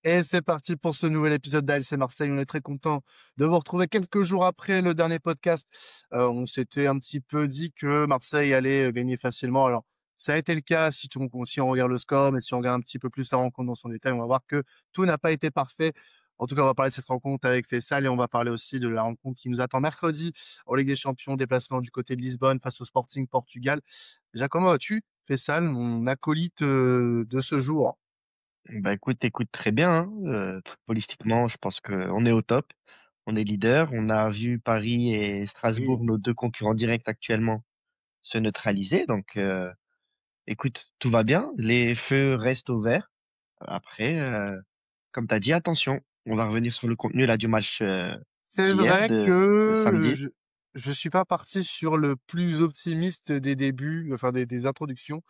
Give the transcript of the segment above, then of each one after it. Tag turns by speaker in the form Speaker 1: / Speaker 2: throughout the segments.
Speaker 1: Et c'est parti pour ce nouvel épisode d'ALC Marseille. On est très content de vous retrouver quelques jours après le dernier podcast. On s'était un petit peu dit que Marseille allait gagner facilement. Alors, ça a été le cas si on regarde le score, mais si on regarde un petit peu plus la rencontre dans son détail, on va voir que tout n'a pas été parfait. En tout cas, on va parler de cette rencontre avec Faisal et on va parler aussi de la rencontre qui nous attend mercredi en Ligue des Champions, déplacement du côté de Lisbonne face au Sporting Portugal. Déjà, comment vas-tu, Faisal, mon acolyte de ce jour?
Speaker 2: Bah écoute très bien, hein. Footballistiquement, je pense qu'on est au top. On est leader. On a vu Paris et
Speaker 1: Oui.
Speaker 2: Strasbourg, nos deux concurrents directs actuellement, se neutraliser. Donc, écoute, tout va bien. Les feux restent au vert. Après, comme tu as dit, attention. On va revenir sur le contenu là du match
Speaker 1: C'est
Speaker 2: d'hier,
Speaker 1: vrai
Speaker 2: de
Speaker 1: que
Speaker 2: samedi.
Speaker 1: je suis pas parti sur le plus optimiste des débuts, enfin des introductions.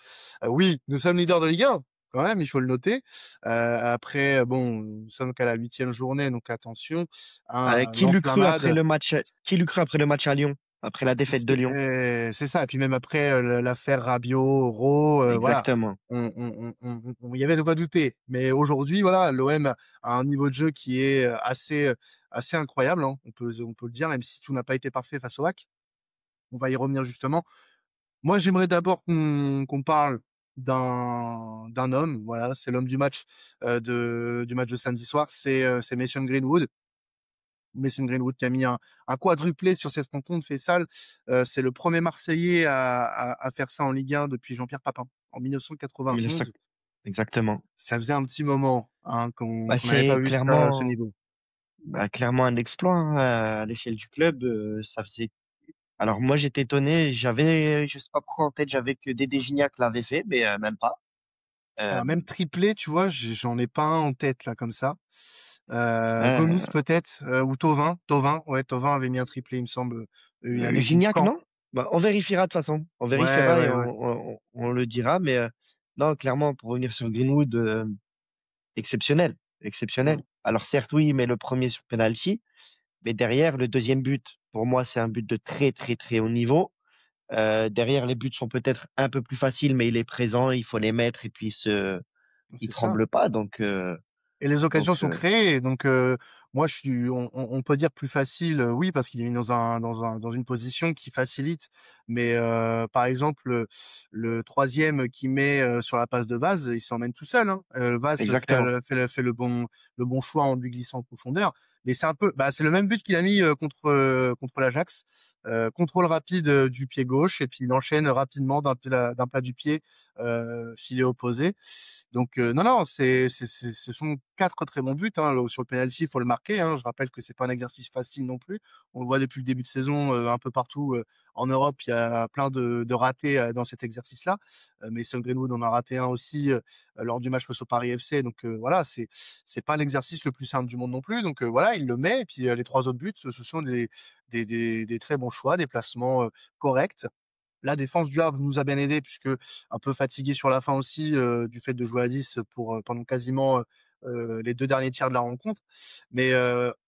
Speaker 1: Oui, nous sommes leaders de Ligue 1, quand même, il faut le noter. Après, bon, nous sommes qu'à la 8e journée, donc attention, hein,
Speaker 2: Qui l'eût cru après
Speaker 1: l'enflammade.
Speaker 2: le match, qui l'eût cru après le match à Lyon, après la défaite de Lyon?
Speaker 1: C'est ça. Et puis même après l'affaire Rabiot, Rowe, voilà,
Speaker 2: Exactement.
Speaker 1: il y avait de quoi douter. Mais aujourd'hui, voilà, l'OM a un niveau de jeu qui est assez incroyable, hein, on peut le dire, même si tout n'a pas été parfait face au HAC. On va y revenir justement. Moi, j'aimerais d'abord qu'on parle d'un homme. Voilà, c'est l'homme du match du match de samedi soir. C'est Mason Greenwood. Mason Greenwood qui a mis un quadruplé sur cette rencontre, Faisal. C'est le premier Marseillais à faire ça en Ligue 1 depuis Jean-Pierre Papin en
Speaker 2: 1900
Speaker 1: 1991.
Speaker 2: Exactement.
Speaker 1: Ça faisait un petit moment hein, qu'on
Speaker 2: Bah,
Speaker 1: qu'on n'avait pas
Speaker 2: c'est
Speaker 1: vu ça à ce
Speaker 2: clairement,
Speaker 1: niveau.
Speaker 2: clairement un exploit, hein, à l'échelle du club. Ça faisait. Alors moi j'étais étonné, je sais pas pourquoi en tête j'avais que Dédé Gignac l'avait fait, mais même pas. Euh,
Speaker 1: Alors même triplé, tu vois, j'en ai pas un en tête là comme ça. Gomis
Speaker 2: euh,
Speaker 1: peut-être ou Thauvin. Thauvin avait mis un triplé, il me semble, une année ou
Speaker 2: Gignac
Speaker 1: Caen.
Speaker 2: non? Bah, on vérifiera de toute façon, on
Speaker 1: Ouais,
Speaker 2: vérifiera et
Speaker 1: ouais, ouais.
Speaker 2: on le dira, mais non clairement pour revenir sur Greenwood, exceptionnel, exceptionnel.
Speaker 1: Mm,
Speaker 2: Alors certes oui, mais le premier sur penalty, mais derrière le deuxième but, pour moi c'est un but de très très très haut niveau. Derrière, les buts sont peut-être un peu plus faciles, mais il est présent, il faut les mettre et puis il
Speaker 1: c'est ça.
Speaker 2: tremble pas.
Speaker 1: Et les occasions
Speaker 2: Donc
Speaker 1: sont créées. Donc moi, on peut dire plus facile, oui, parce qu'il est mis dans une position qui facilite. Mais par exemple, le troisième qui met sur la passe de Vaz, il s'emmène tout seul. Hein. Vaz
Speaker 2: exactement,
Speaker 1: fait le bon choix en lui glissant en profondeur. Mais c'est un peu, bah, c'est le même but qu'il a mis contre l'Ajax. Contrôle rapide du pied gauche et puis il enchaîne rapidement d'un plat du pied filet opposé. Donc non, non, ce sont 4 très bons buts. Hein. Sur le penalty, il faut le marquer. Hein. Je rappelle que c'est pas un exercice facile non plus. On le voit depuis le début de saison un peu partout en Europe. Il y a plein de ratés dans cet exercice-là. Mason Greenwood en a raté un aussi lors du match face au Paris FC. Donc voilà, c'est pas l'exercice le plus simple du monde non plus. Donc voilà, il le met. Et puis les 3 autres buts, ce sont des très bons choix, des placements corrects. La défense du Havre nous a bien aidé puisque un peu fatigué sur la fin aussi du fait de jouer à 10 pour pendant quasiment les 2 derniers tiers de la rencontre. Mais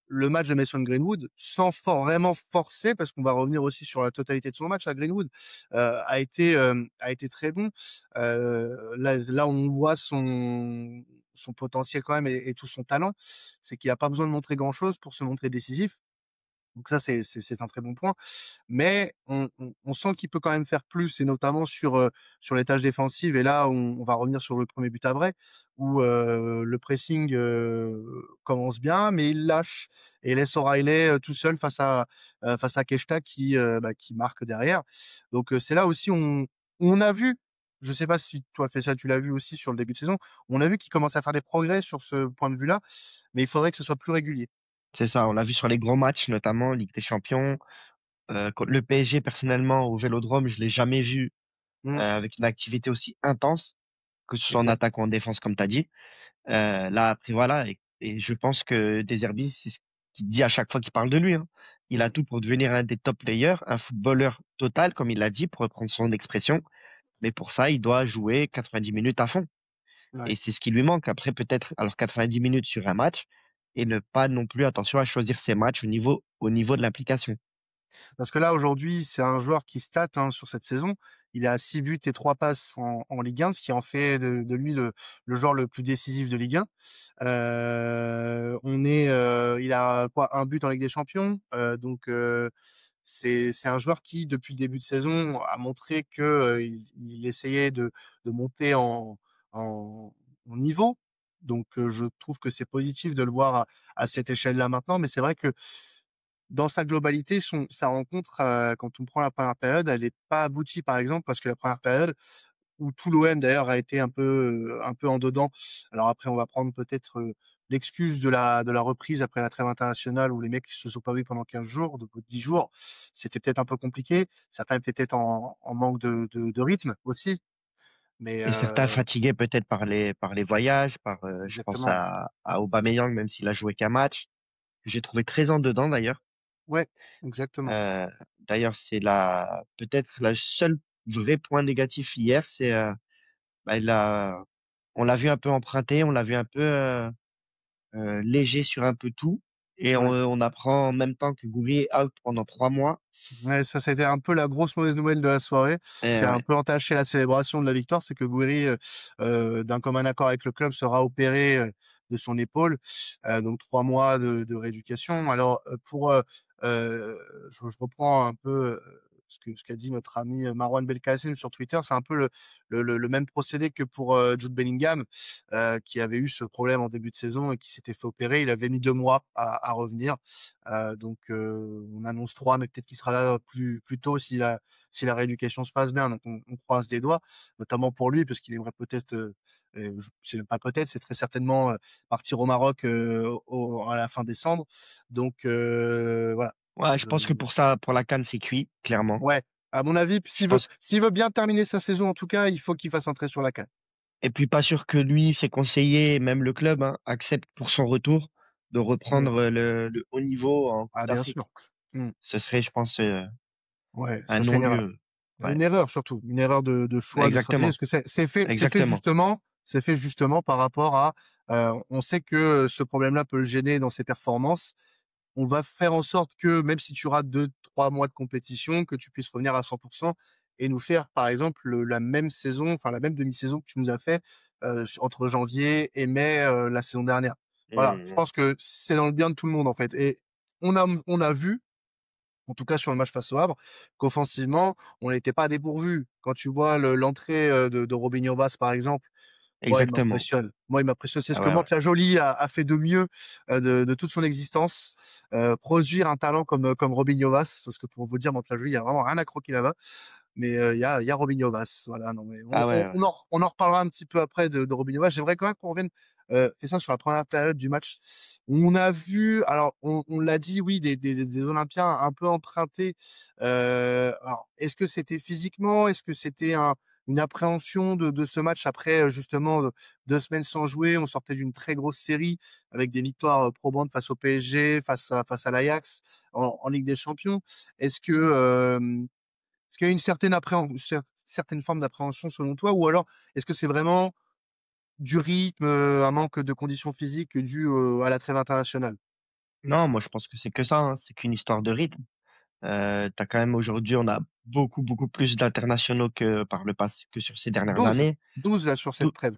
Speaker 1: le match de Mason Greenwood, sans vraiment forcer, parce qu'on va revenir aussi sur la totalité de son match à Greenwood, a été très bon. Là, on voit son potentiel quand même et tout son talent, c'est qu'il a pas besoin de montrer grand-chose pour se montrer décisif. Donc ça, c'est un très bon point. Mais on sent qu'il peut quand même faire plus, et notamment sur les tâches défensives. Et là, on va revenir sur le premier but à vrai, où le pressing commence bien, mais il lâche et laisse O'Reilly tout seul face à Keshta qui marque derrière. Donc c'est là aussi on a vu. Je sais pas si toi fait ça, tu l'as vu aussi sur le début de saison. On a vu qu'il commence à faire des progrès sur ce point de vue-là, mais il faudrait que ce soit plus régulier.
Speaker 2: c'est ça. On l'a vu sur les gros matchs, notamment Ligue des Champions. Contre le PSG, personnellement, au Vélodrome, je l'ai jamais vu
Speaker 1: Mmh,
Speaker 2: avec une activité aussi intense, que ce soit en
Speaker 1: exact.
Speaker 2: attaque ou en défense, comme tu as dit. Là, après, voilà. Et je pense que Deserbi, c'est ce qu'il dit à chaque fois qu'il parle de lui, hein. Il a
Speaker 1: Mmh,
Speaker 2: tout pour devenir l'un des top players, un footballeur total, comme il l'a dit, pour reprendre son expression. Mais pour ça, il doit jouer 90 minutes à fond.
Speaker 1: ouais.
Speaker 2: Et c'est ce qui lui manque. Après, peut-être, alors 90 minutes sur un match et ne pas non plus, attention, à choisir ses matchs au niveau de l'implication.
Speaker 1: Parce que là, aujourd'hui, c'est un joueur qui stat hein, sur cette saison. Il a 6 buts et 3 passes en Ligue 1, ce qui en fait de lui le joueur le plus décisif de Ligue 1. Il a quoi, un but en Ligue des Champions, c'est un joueur qui, depuis le début de saison, a montré que il essayait de monter en, en niveau. Donc, je trouve que c'est positif de le voir à cette échelle-là maintenant. Mais c'est vrai que dans sa globalité, sa rencontre, quand on prend la première période, elle n'est pas aboutie, par exemple, parce que la première période, où tout l'OM d'ailleurs a été un peu en dedans. Alors après, on va prendre peut-être l'excuse de la reprise après la trêve internationale où les mecs se sont pas vus pendant 15 jours, donc 10 jours. C'était peut-être un peu compliqué. Certains étaient peut-être en manque de rythme aussi. Mais
Speaker 2: Et certains fatigués peut-être par les voyages, je pense
Speaker 1: exactement.
Speaker 2: à Aubameyang, même s'il a joué qu'un match, que j'ai trouvé très en dedans d'ailleurs.
Speaker 1: Ouais, exactement.
Speaker 2: Euh, D'ailleurs, c'est peut-être le seul vrai point négatif hier, c'est bah, on l'a vu un peu emprunté, on l'a vu un peu léger sur un peu tout, et
Speaker 1: Ouais.
Speaker 2: on apprend en même temps que Gouiri est out pendant 3 mois.
Speaker 1: Ouais, ça a été un peu la grosse mauvaise nouvelle de la soirée,
Speaker 2: Et
Speaker 1: qui a un
Speaker 2: ouais.
Speaker 1: peu entaché la célébration de la victoire, c'est que Gouiri, d'un commun accord avec le club, sera opéré de son épaule, donc 3 mois de rééducation. Alors je reprends un peu ce qu'a dit notre ami Marwan Belkacem sur Twitter, c'est un peu le même procédé que pour Jude Bellingham, qui avait eu ce problème en début de saison et qui s'était fait opérer. Il avait mis 2 mois à revenir. On annonce 3, mais peut-être qu'il sera là plus tôt si la rééducation se passe bien. Donc on croise des doigts, notamment pour lui, parce qu'il aimerait peut-être, c'est pas peut-être, c'est très certainement partir au Maroc à la fin décembre. Donc voilà.
Speaker 2: Ouais, je
Speaker 1: Je,
Speaker 2: pense que pour ça, pour la CAN, c'est cuit, clairement.
Speaker 1: ouais, à mon avis,
Speaker 2: Je pense,
Speaker 1: s'il veut bien terminer sa saison, en tout cas, il faut qu'il fasse entrer sur la CAN.
Speaker 2: et puis pas sûr que lui, ses conseillers, même le club, hein, acceptent pour son retour de
Speaker 1: Mm.
Speaker 2: reprendre le haut niveau en Coupe
Speaker 1: Ah, bien
Speaker 2: d'Afrique.
Speaker 1: sûr. Mm.
Speaker 2: Ce serait, je pense,
Speaker 1: Ouais,
Speaker 2: un
Speaker 1: ça serait une erreur.
Speaker 2: non-lieu. Ouais,
Speaker 1: Une erreur surtout, une erreur de choix, de stratégie,
Speaker 2: exactement,
Speaker 1: parce que
Speaker 2: exactement.
Speaker 1: c'est fait justement par rapport à, on sait que ce problème-là peut le gêner dans ses performances. On va faire en sorte que même si tu rates 2, 3 mois de compétition, que tu puisses revenir à 100% et nous faire, par exemple, la même saison, enfin la même demi-saison que tu nous as fait entre janvier et mai la saison dernière. Voilà, je
Speaker 2: Mmh.
Speaker 1: pense que c'est dans le bien de tout le monde en fait. Et on a vu en tout cas sur le match face au Havre, qu'offensivement, on n'était pas dépourvu. Quand tu vois l'entrée de Robinho Bass, par exemple, moi, il
Speaker 2: Exactement.
Speaker 1: m'impressionne. Moi, il m'impressionne. C'est ce
Speaker 2: Ah
Speaker 1: que
Speaker 2: ouais, ouais.
Speaker 1: Mantes la Jolie a fait de mieux de toute son existence. Produire un talent comme Robinho Bass, parce que pour vous dire, Mantes la Jolie, il y a vraiment rien à croquer là-bas. Mais il y a Robinho Vaz. Voilà, non, mais
Speaker 2: Ah ouais, ouais.
Speaker 1: on en reparlera un petit peu après de Robinho Vaz. J'aimerais quand même qu'on revienne fait ça sur la première période du match. On a vu, alors on l'a dit, oui, des Olympiens un peu empruntés. Alors, est-ce que c'était physiquement? Est-ce que c'était une appréhension de ce match après justement 2 semaines sans jouer? On sortait d'une très grosse série avec des victoires probantes face au PSG, face à l'Ajax en Ligue des Champions. Est-ce que est-ce qu'il y a une certaine forme d'appréhension selon toi, ou alors est-ce que c'est vraiment du rythme, un manque de conditions physiques dû à la trêve internationale?
Speaker 2: Non, moi je pense que c'est que ça, hein. C'est qu'une histoire de rythme. T'as quand même aujourd'hui, on a beaucoup plus d'internationaux que par le passé, que sur ces dernières
Speaker 1: 12,
Speaker 2: années.
Speaker 1: 12 là sur
Speaker 2: Dou-
Speaker 1: cette trêve.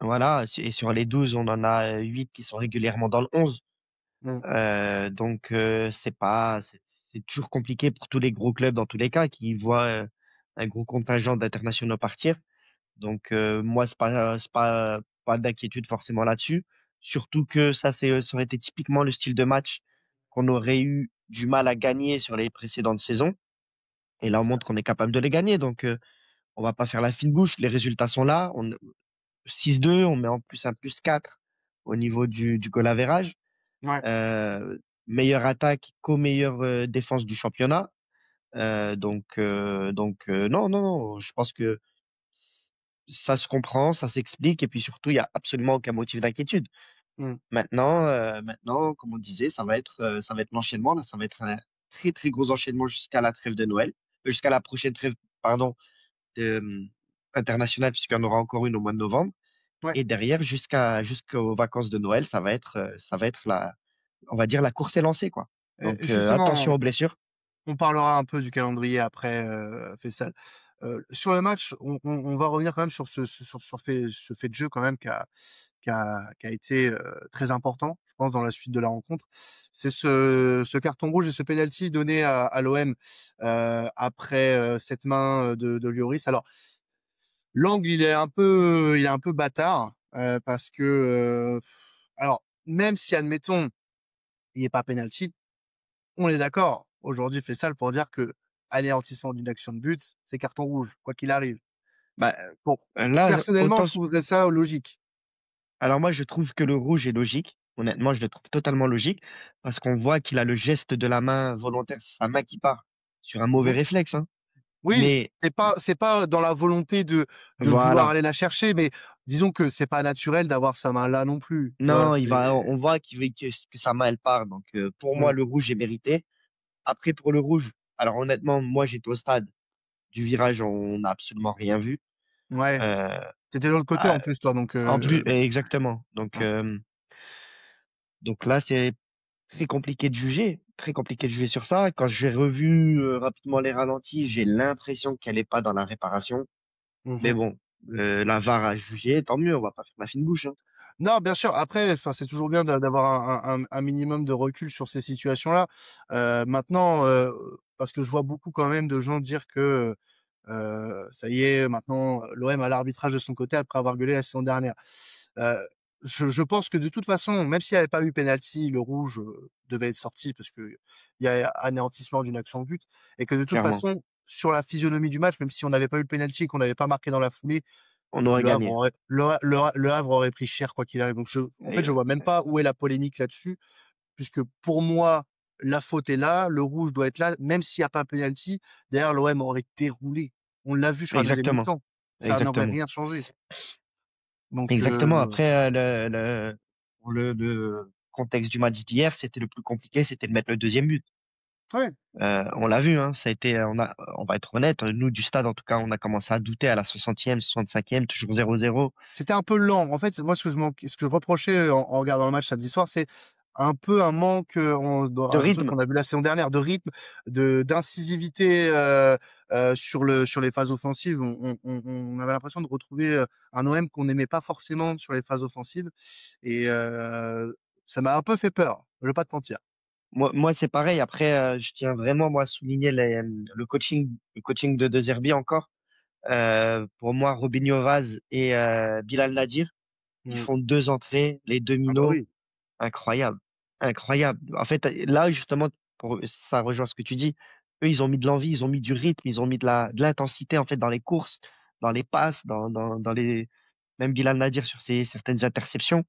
Speaker 2: voilà, et sur les 12, on en a 8 qui sont régulièrement dans le 11.
Speaker 1: Mmh,
Speaker 2: Donc c'est toujours compliqué pour tous les gros clubs dans tous les cas qui voient un gros contingent d'internationaux partir. Donc moi pas d'inquiétude forcément là-dessus. Surtout que ça aurait été typiquement le style de match qu'on aurait eu du mal à gagner sur les précédentes saisons. Et là,
Speaker 1: bien
Speaker 2: on
Speaker 1: sûr.
Speaker 2: montre qu'on est capable de les gagner. Donc, on va pas faire la fine bouche. Les résultats sont là. 6-2, on met en plus un plus 4 au niveau du goal average.
Speaker 1: Ouais.
Speaker 2: Euh, Meilleure attaque co-meilleure défense du championnat. Non, non, non. Je pense que ça se comprend, ça s'explique. Et puis surtout, il y a absolument aucun motif d'inquiétude.
Speaker 1: Mmh.
Speaker 2: Maintenant, comme on disait, ça va être l'enchaînement. Là, ça va être un très gros enchaînement jusqu'à la trêve de Noël, jusqu'à la prochaine trêve, pardon, euh, internationale, puisqu'il y en aura encore une au mois de novembre.
Speaker 1: Ouais.
Speaker 2: Et derrière, jusqu'aux vacances de Noël, ça va être on va dire la course est lancée, quoi.
Speaker 1: Et
Speaker 2: Donc,
Speaker 1: justement,
Speaker 2: attention aux blessures.
Speaker 1: on parlera un peu du calendrier après, Faisal. Sur le match, on va revenir quand même sur ce fait de jeu quand même qui a été, très important, je pense, dans la suite de la rencontre. C'est ce carton rouge et ce penalty donné à l'OM, après, cette main, de Lloris. Alors l'angle, il est un peu bâtard, parce que, alors même si admettons, il y ait pas penalty, on est d'accord. Aujourd'hui, fait ça pour dire que anéantissement d'une action de but, c'est carton rouge, quoi qu'il arrive.
Speaker 2: Bah,
Speaker 1: Bon,
Speaker 2: là,
Speaker 1: personnellement,
Speaker 2: autant
Speaker 1: je trouverais ça logique.
Speaker 2: alors moi, je trouve que le rouge est logique. Honnêtement, je le trouve totalement logique parce qu'on voit qu'il a le geste de la main volontaire, c'est sa main qui part sur un mauvais
Speaker 1: Mmh.
Speaker 2: réflexe, hein.
Speaker 1: Oui,
Speaker 2: Mais
Speaker 1: c'est pas dans la volonté de vouloir
Speaker 2: voilà.
Speaker 1: aller la chercher, mais disons que c'est pas naturel d'avoir sa main là non plus, tu vois?
Speaker 2: Non, on voit qu'il veut que sa main, elle part. Donc, pour moi,
Speaker 1: Mmh.
Speaker 2: le rouge est mérité. Après, pour le rouge, alors honnêtement, moi, j'étais au stade du virage, on n'a absolument rien vu.
Speaker 1: Ouais.
Speaker 2: Euh,
Speaker 1: Tu de l'autre côté en
Speaker 2: ah,
Speaker 1: plus toi, donc
Speaker 2: en plus, exactement.
Speaker 1: mmh.
Speaker 2: Donc là, c'est très compliqué de juger, très compliqué de juger sur ça. Quand j'ai revu rapidement les ralentis, j'ai l'impression qu'elle est pas dans la réparation.
Speaker 1: Mmh
Speaker 2: Mais
Speaker 1: mh.
Speaker 2: bon, la VAR a jugé, tant mieux, on va pas faire la fine bouche, hein.
Speaker 1: Non, bien sûr. Après, enfin, c'est toujours bien d'avoir un minimum de recul sur ces situations-là. Maintenant, parce que je vois beaucoup quand même de gens dire que, ça y est, maintenant, l'OM a l'arbitrage de son côté après avoir gueulé la saison dernière. Heu, je pense que de toute façon, même s'il y avait pas eu penalty, le rouge, devait être sorti parce que il y a anéantissement d'une action de but et que de toute
Speaker 2: Clairement.
Speaker 1: façon, sur la physionomie du match, même si on n'avait pas eu le penalty et qu'on n'avait pas marqué dans la foulée,
Speaker 2: On aurait gagné.
Speaker 1: Le Havre aurait pris cher quoi qu'il arrive. Donc en fait,
Speaker 2: Et,
Speaker 1: je vois même pas où est la polémique là-dessus, puisque pour moi, la faute est là, le rouge doit être là, même s'il y a pas penalty. Derrière, l'OM aurait déroulé. On l'a vu sur la deuxième
Speaker 2: exactement.
Speaker 1: mi-temps. Ça n'aurait
Speaker 2: Exactement.
Speaker 1: rien changé. Donc
Speaker 2: Exactement. Après, pour le contexte du match d'hier, c'était le plus compliqué, c'était de mettre le deuxième but.
Speaker 1: ouais.
Speaker 2: On l'a vu, hein, ça a été, on va être honnête, nous du stade, en tout cas, on a commencé à douter à la 60e, 65e, toujours 0-0.
Speaker 1: C'était un peu lent. En fait, moi, ce que je reprochais en regardant le match samedi soir, c'est un peu un manque,
Speaker 2: De
Speaker 1: un truc
Speaker 2: rythme,
Speaker 1: qu'on a vu la saison dernière, de rythme, d'incisivité, sur les phases offensives. On avait l'impression de retrouver, un OM qu'on n'aimait pas forcément sur les phases offensives et ça m'a un peu fait peur, je vais pas te mentir.
Speaker 2: moi c'est pareil. Après, je tiens vraiment moi à souligner le coaching de Zerbi encore. Pour moi, Robinho Vaz et Bilal Nadir, ils
Speaker 1: Mmh.
Speaker 2: font deux entrées, les deux
Speaker 1: Ah bah
Speaker 2: minots,
Speaker 1: oui,
Speaker 2: incroyable, incroyable. En fait, là justement, ça rejoint ce que tu dis. Eux, ils ont mis de l'envie, ils ont mis du rythme, ils ont mis de l'intensité en fait dans les courses, dans les passes, dans les même Bilal Nadir sur certaines interceptions.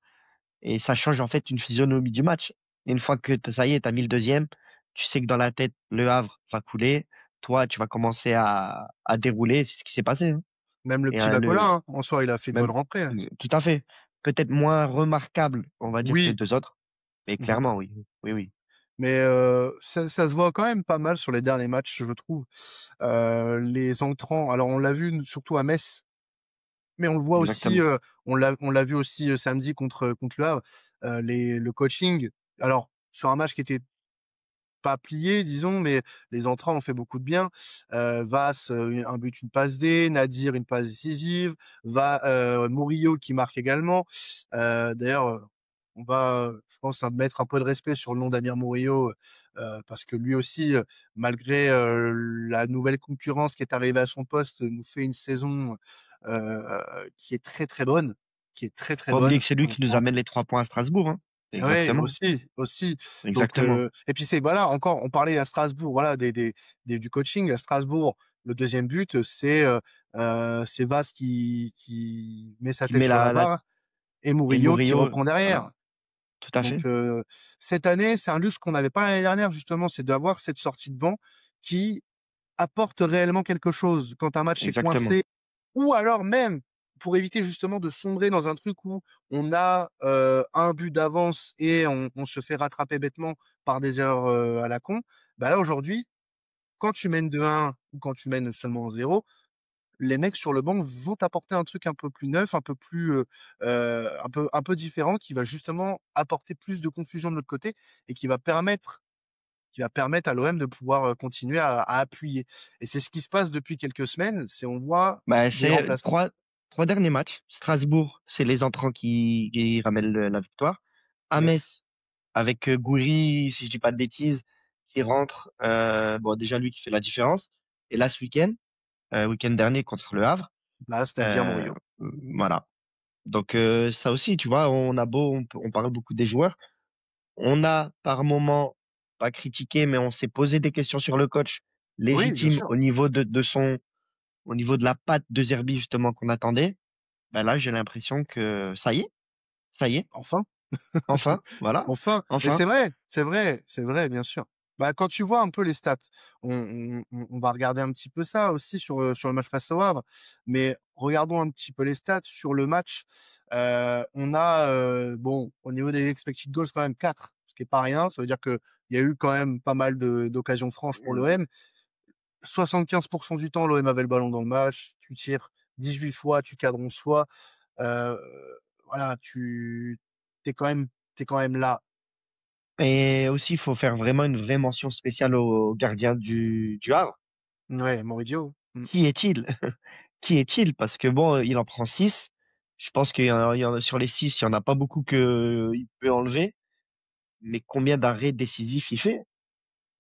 Speaker 2: Et ça change en fait une physionomie du match. Et une fois que ça y est, t'as mis le deuxième, tu sais que dans la tête, le Havre va couler. Toi, tu vas commencer à dérouler. C'est ce qui s'est passé, hein.
Speaker 1: même le
Speaker 2: Et
Speaker 1: petit Barcola, hein, en soi, il a fait une bonne
Speaker 2: même,
Speaker 1: rentrée, hein.
Speaker 2: tout à fait. Peut-être moins remarquable, on va dire, que les
Speaker 1: Oui.
Speaker 2: deux autres. Mais
Speaker 1: Mmh.
Speaker 2: clairement, oui. Oui, oui.
Speaker 1: Mais ça se voit quand même pas mal sur les derniers matchs, je trouve. Les entrants, alors on l'a vu surtout à Metz, mais on le voit aussi,
Speaker 2: Exactement.
Speaker 1: on l'a vu aussi, samedi contre Le Havre. Le coaching, alors sur un match qui était pas plié disons, mais les entrants ont fait beaucoup de bien. Vass, un but, une passe D, Nadir une passe décisive, Murillo qui marque également. D'ailleurs, on va, je pense, mettre un peu de respect sur le nom d'Amir Murillo, parce que lui aussi, malgré, la nouvelle concurrence qui est arrivée à son poste, nous fait une saison, qui est très, très bonne, qui est très, très
Speaker 2: Pas oublier
Speaker 1: bonne.
Speaker 2: que c'est lui qui nous amène les 3 points à Strasbourg, hein.
Speaker 1: Ouais,
Speaker 2: Exactement.
Speaker 1: aussi. Donc,
Speaker 2: Exactement.
Speaker 1: et puis c'est voilà, encore, on parlait à Strasbourg, voilà, du coaching. À Strasbourg, le deuxième but, c'est Vaz qui met sa
Speaker 2: Qui
Speaker 1: tête
Speaker 2: met
Speaker 1: sur la
Speaker 2: la,
Speaker 1: barre et
Speaker 2: et
Speaker 1: Murillo qui
Speaker 2: Murillo,
Speaker 1: reprend
Speaker 2: voilà.
Speaker 1: derrière.
Speaker 2: Tout à
Speaker 1: Donc,
Speaker 2: fait.
Speaker 1: cette année, c'est un luxe qu'on n'avait pas l'année dernière justement, c'est d'avoir cette sortie de banc qui apporte réellement quelque chose quand un match est
Speaker 2: Exactement.
Speaker 1: coincé ou alors même pour éviter justement de sombrer dans un truc où on a, un but d'avance et on se fait rattraper bêtement par des erreurs, à la con. Bah, là, aujourd'hui, quand tu mènes 2-1 ou quand tu mènes seulement 0, les mecs sur le banc vont t'apporter un truc un peu plus neuf, un peu plus, un peu différent qui va justement apporter plus de confusion de l'autre côté et qui va permettre qui va permettre à l'OM de pouvoir continuer à appuyer. Et c'est ce qui se passe depuis quelques semaines. C'est on voit
Speaker 2: Bah,
Speaker 1: des
Speaker 2: c'est
Speaker 1: remplacements.
Speaker 2: trois derniers matchs. Strasbourg, c'est les entrants qui ramènent la victoire. À
Speaker 1: Yes.
Speaker 2: Metz, avec Gouiri, si je dis pas de bêtises, qui rentre. Bon, déjà lui qui fait la différence. Et là, ce week-end dernier contre le Havre,
Speaker 1: Là, c'est-à-dire
Speaker 2: euh,
Speaker 1: Murillo.
Speaker 2: voilà. Donc ça aussi, tu vois, on parle beaucoup des joueurs. On a par moment pas critiqué, mais on s'est posé des questions sur le coach
Speaker 1: Oui, bien
Speaker 2: légitime
Speaker 1: sûr.
Speaker 2: au niveau de la patte de Zerbi justement qu'on attendait. Ben là, j'ai l'impression que ça y est,
Speaker 1: Enfin.
Speaker 2: enfin, voilà,
Speaker 1: Enfin, mais
Speaker 2: enfin.
Speaker 1: c'est vrai, c'est vrai, c'est vrai, bien sûr. Bah, quand tu vois un peu les stats, on va regarder un petit peu ça aussi sur le match face au Havre, mais regardons un petit peu les stats sur le match. On a, bon, au niveau des expected goals, quand même 4, ce qui est pas rien. Ça veut dire que il y a eu quand même pas mal d'occasions franches pour l'OM. 75% du temps, l'OM avait le ballon dans le match. Tu tires 18 fois, tu cadres 11 fois. Euh, voilà, t'es quand même, t'es quand même là.
Speaker 2: Et aussi, il faut faire vraiment une vraie mention spéciale au gardien du Havre.
Speaker 1: Ouais, Moridio.
Speaker 2: Qui est-il? Qui est-il? Parce que bon, il en prend 6. Je pense sur les 6, il n'y en a pas beaucoup que il peut enlever. Mais combien d'arrêts décisifs il fait?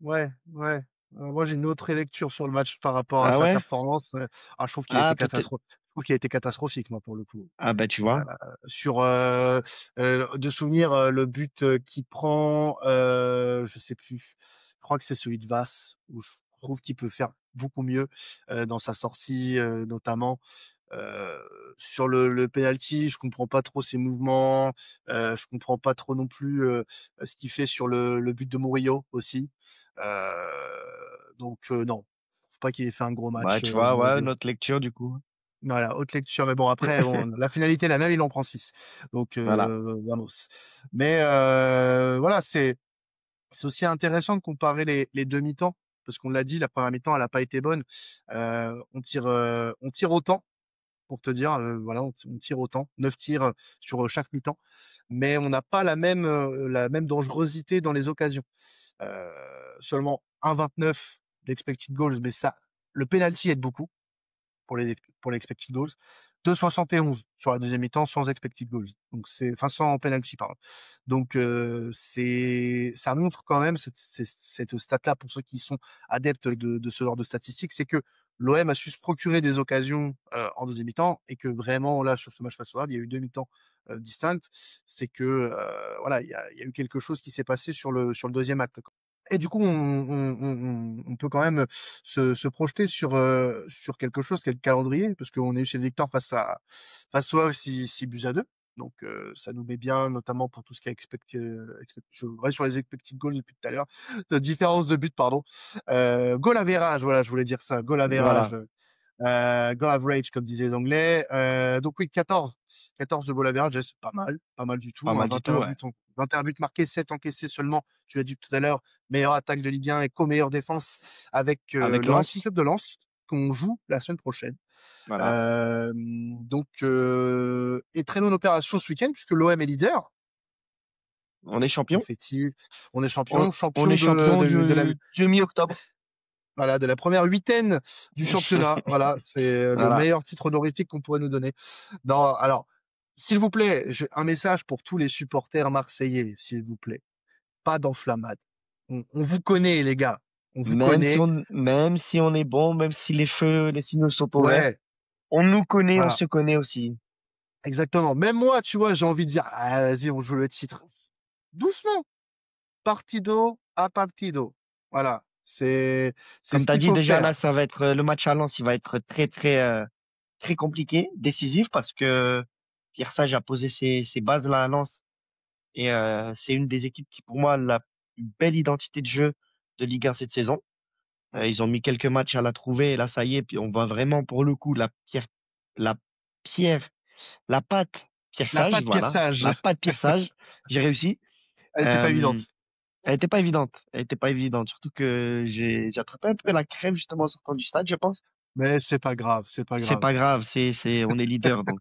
Speaker 1: Ouais, ouais. Moi, j'ai une autre lecture sur le match par rapport à
Speaker 2: Ah
Speaker 1: sa
Speaker 2: ouais?
Speaker 1: performance. Ah, je trouve qu'il a
Speaker 2: Ah,
Speaker 1: été
Speaker 2: peut-être.
Speaker 1: Je trouve qu'il a été catastrophique, moi, pour le coup.
Speaker 2: Ah, bah, tu
Speaker 1: Euh,
Speaker 2: vois.
Speaker 1: sur de souvenir le but qu'il prend, je sais plus. Je crois que c'est celui de Vass où je trouve qu'il peut faire beaucoup mieux dans sa sortie, notamment. Euh, sur le penalty, je comprends pas trop ses mouvements. Je comprends pas trop non plus ce qu'il fait sur le but de Murillo aussi. Donc non, faut pas qu'il ait fait un gros
Speaker 2: Bah,
Speaker 1: match,
Speaker 2: tu vois, ouais,
Speaker 1: Murillo.
Speaker 2: notre lecture, du coup.
Speaker 1: Voilà, haute lecture. Mais bon, après, bon, la finalité est la même, il en prend 6. Donc
Speaker 2: Voilà.
Speaker 1: vamos. Mais voilà, c'est aussi intéressant de comparer les deux mi-temps parce qu'on l'a dit, la première mi-temps, elle a pas été bonne. On tire autant pour te dire, voilà, on tire autant, 9 tirs sur chaque mi-temps, mais on n'a pas la même dangerosité dans les occasions. Seulement 1,29 d'expected goals, mais ça, le penalty aide beaucoup pour les expected goals. 2,71 sur la deuxième mi-temps sans expected goals. Donc enfin sans penalty, pardon. Donc ça montre quand même cette stat-là pour ceux qui sont adeptes de ce genre de statistiques, c'est que l'OM a su se procurer des occasions en deuxième mi-temps et que vraiment là sur ce match face au Havre, il y a eu deux mi-temps distinctes. C'est que voilà, il y a eu quelque chose qui s'est passé sur le deuxième acte. Et du coup, on peut quand même se projeter sur quelque chose qui est le calendrier, parce qu'on est eu chez le Victor face au Havre 6 buts à 2. Donc ça nous met bien, notamment pour tout ce qui est je reste sur les expected goals depuis tout à l'heure, de différence de but, pardon. Goal average, voilà, je voulais dire ça, goal
Speaker 2: Voilà.
Speaker 1: average. Goal average, comme disaient les Anglais. Donc oui, 14 de goal average, c'est pas mal du
Speaker 2: Pas
Speaker 1: tout. Hein,
Speaker 2: mal du tout, ouais.
Speaker 1: 21 buts marqués, 7 encaissés seulement. Tu l'as dit tout à l'heure, meilleure attaque de Ligue 1 et co-meilleure défense avec
Speaker 2: Avec
Speaker 1: le Racing
Speaker 2: Lens.
Speaker 1: Club de Lens, qu'on joue la semaine prochaine.
Speaker 2: Voilà.
Speaker 1: Donc, et très bonne opération ce week-end, puisque l'OM est leader.
Speaker 2: On est
Speaker 1: Que
Speaker 2: champion.
Speaker 1: fait-il? On est
Speaker 2: On,
Speaker 1: champion,
Speaker 2: on est champion du mi-octobre.
Speaker 1: voilà, de la première huitaine du championnat. Voilà, c'est le
Speaker 2: Voilà.
Speaker 1: meilleur titre honorifique qu'on pourrait nous donner. Non, alors, s'il vous plaît, j'ai un message pour tous les supporters marseillais, s'il vous plaît. Pas d'enflammade. On vous connaît, les gars. On vous connaît.
Speaker 2: Même si on est bon, même si les signaux sont au vert,
Speaker 1: Ouais,
Speaker 2: on nous connaît, on
Speaker 1: voilà,
Speaker 2: se connaît aussi.
Speaker 1: exactement. Même moi, tu vois, j'ai envie de dire, ah, vas-y, on joue le titre. Doucement. Partido a partido. Voilà. C'est
Speaker 2: Comme
Speaker 1: ce
Speaker 2: tu as
Speaker 1: qu'il
Speaker 2: dit
Speaker 1: faut
Speaker 2: déjà,
Speaker 1: faire.
Speaker 2: là, ça va être le match à Lens, il va être très compliqué, décisif, parce que Pierre Sage a posé ses bases là à Lens. Et c'est une des équipes qui, pour moi, a la plus belle identité de jeu de Ligue 1 cette saison. Ils ont mis quelques matchs à la trouver, et là, ça y est, puis on voit vraiment, pour le coup, la pierre, la patte Pierre
Speaker 1: La
Speaker 2: Sage,
Speaker 1: patte Pierre
Speaker 2: voilà,
Speaker 1: Sage.
Speaker 2: la patte Pierre Sage. J'ai réussi.
Speaker 1: Elle était pas
Speaker 2: Euh,
Speaker 1: évidente.
Speaker 2: Elle était pas évidente. Elle était pas évidente. Surtout que j'ai attrapé un peu la crème justement en sortant du stade, je pense.
Speaker 1: Mais c'est pas grave, c'est pas
Speaker 2: C'est
Speaker 1: grave.
Speaker 2: pas grave, on est leader, donc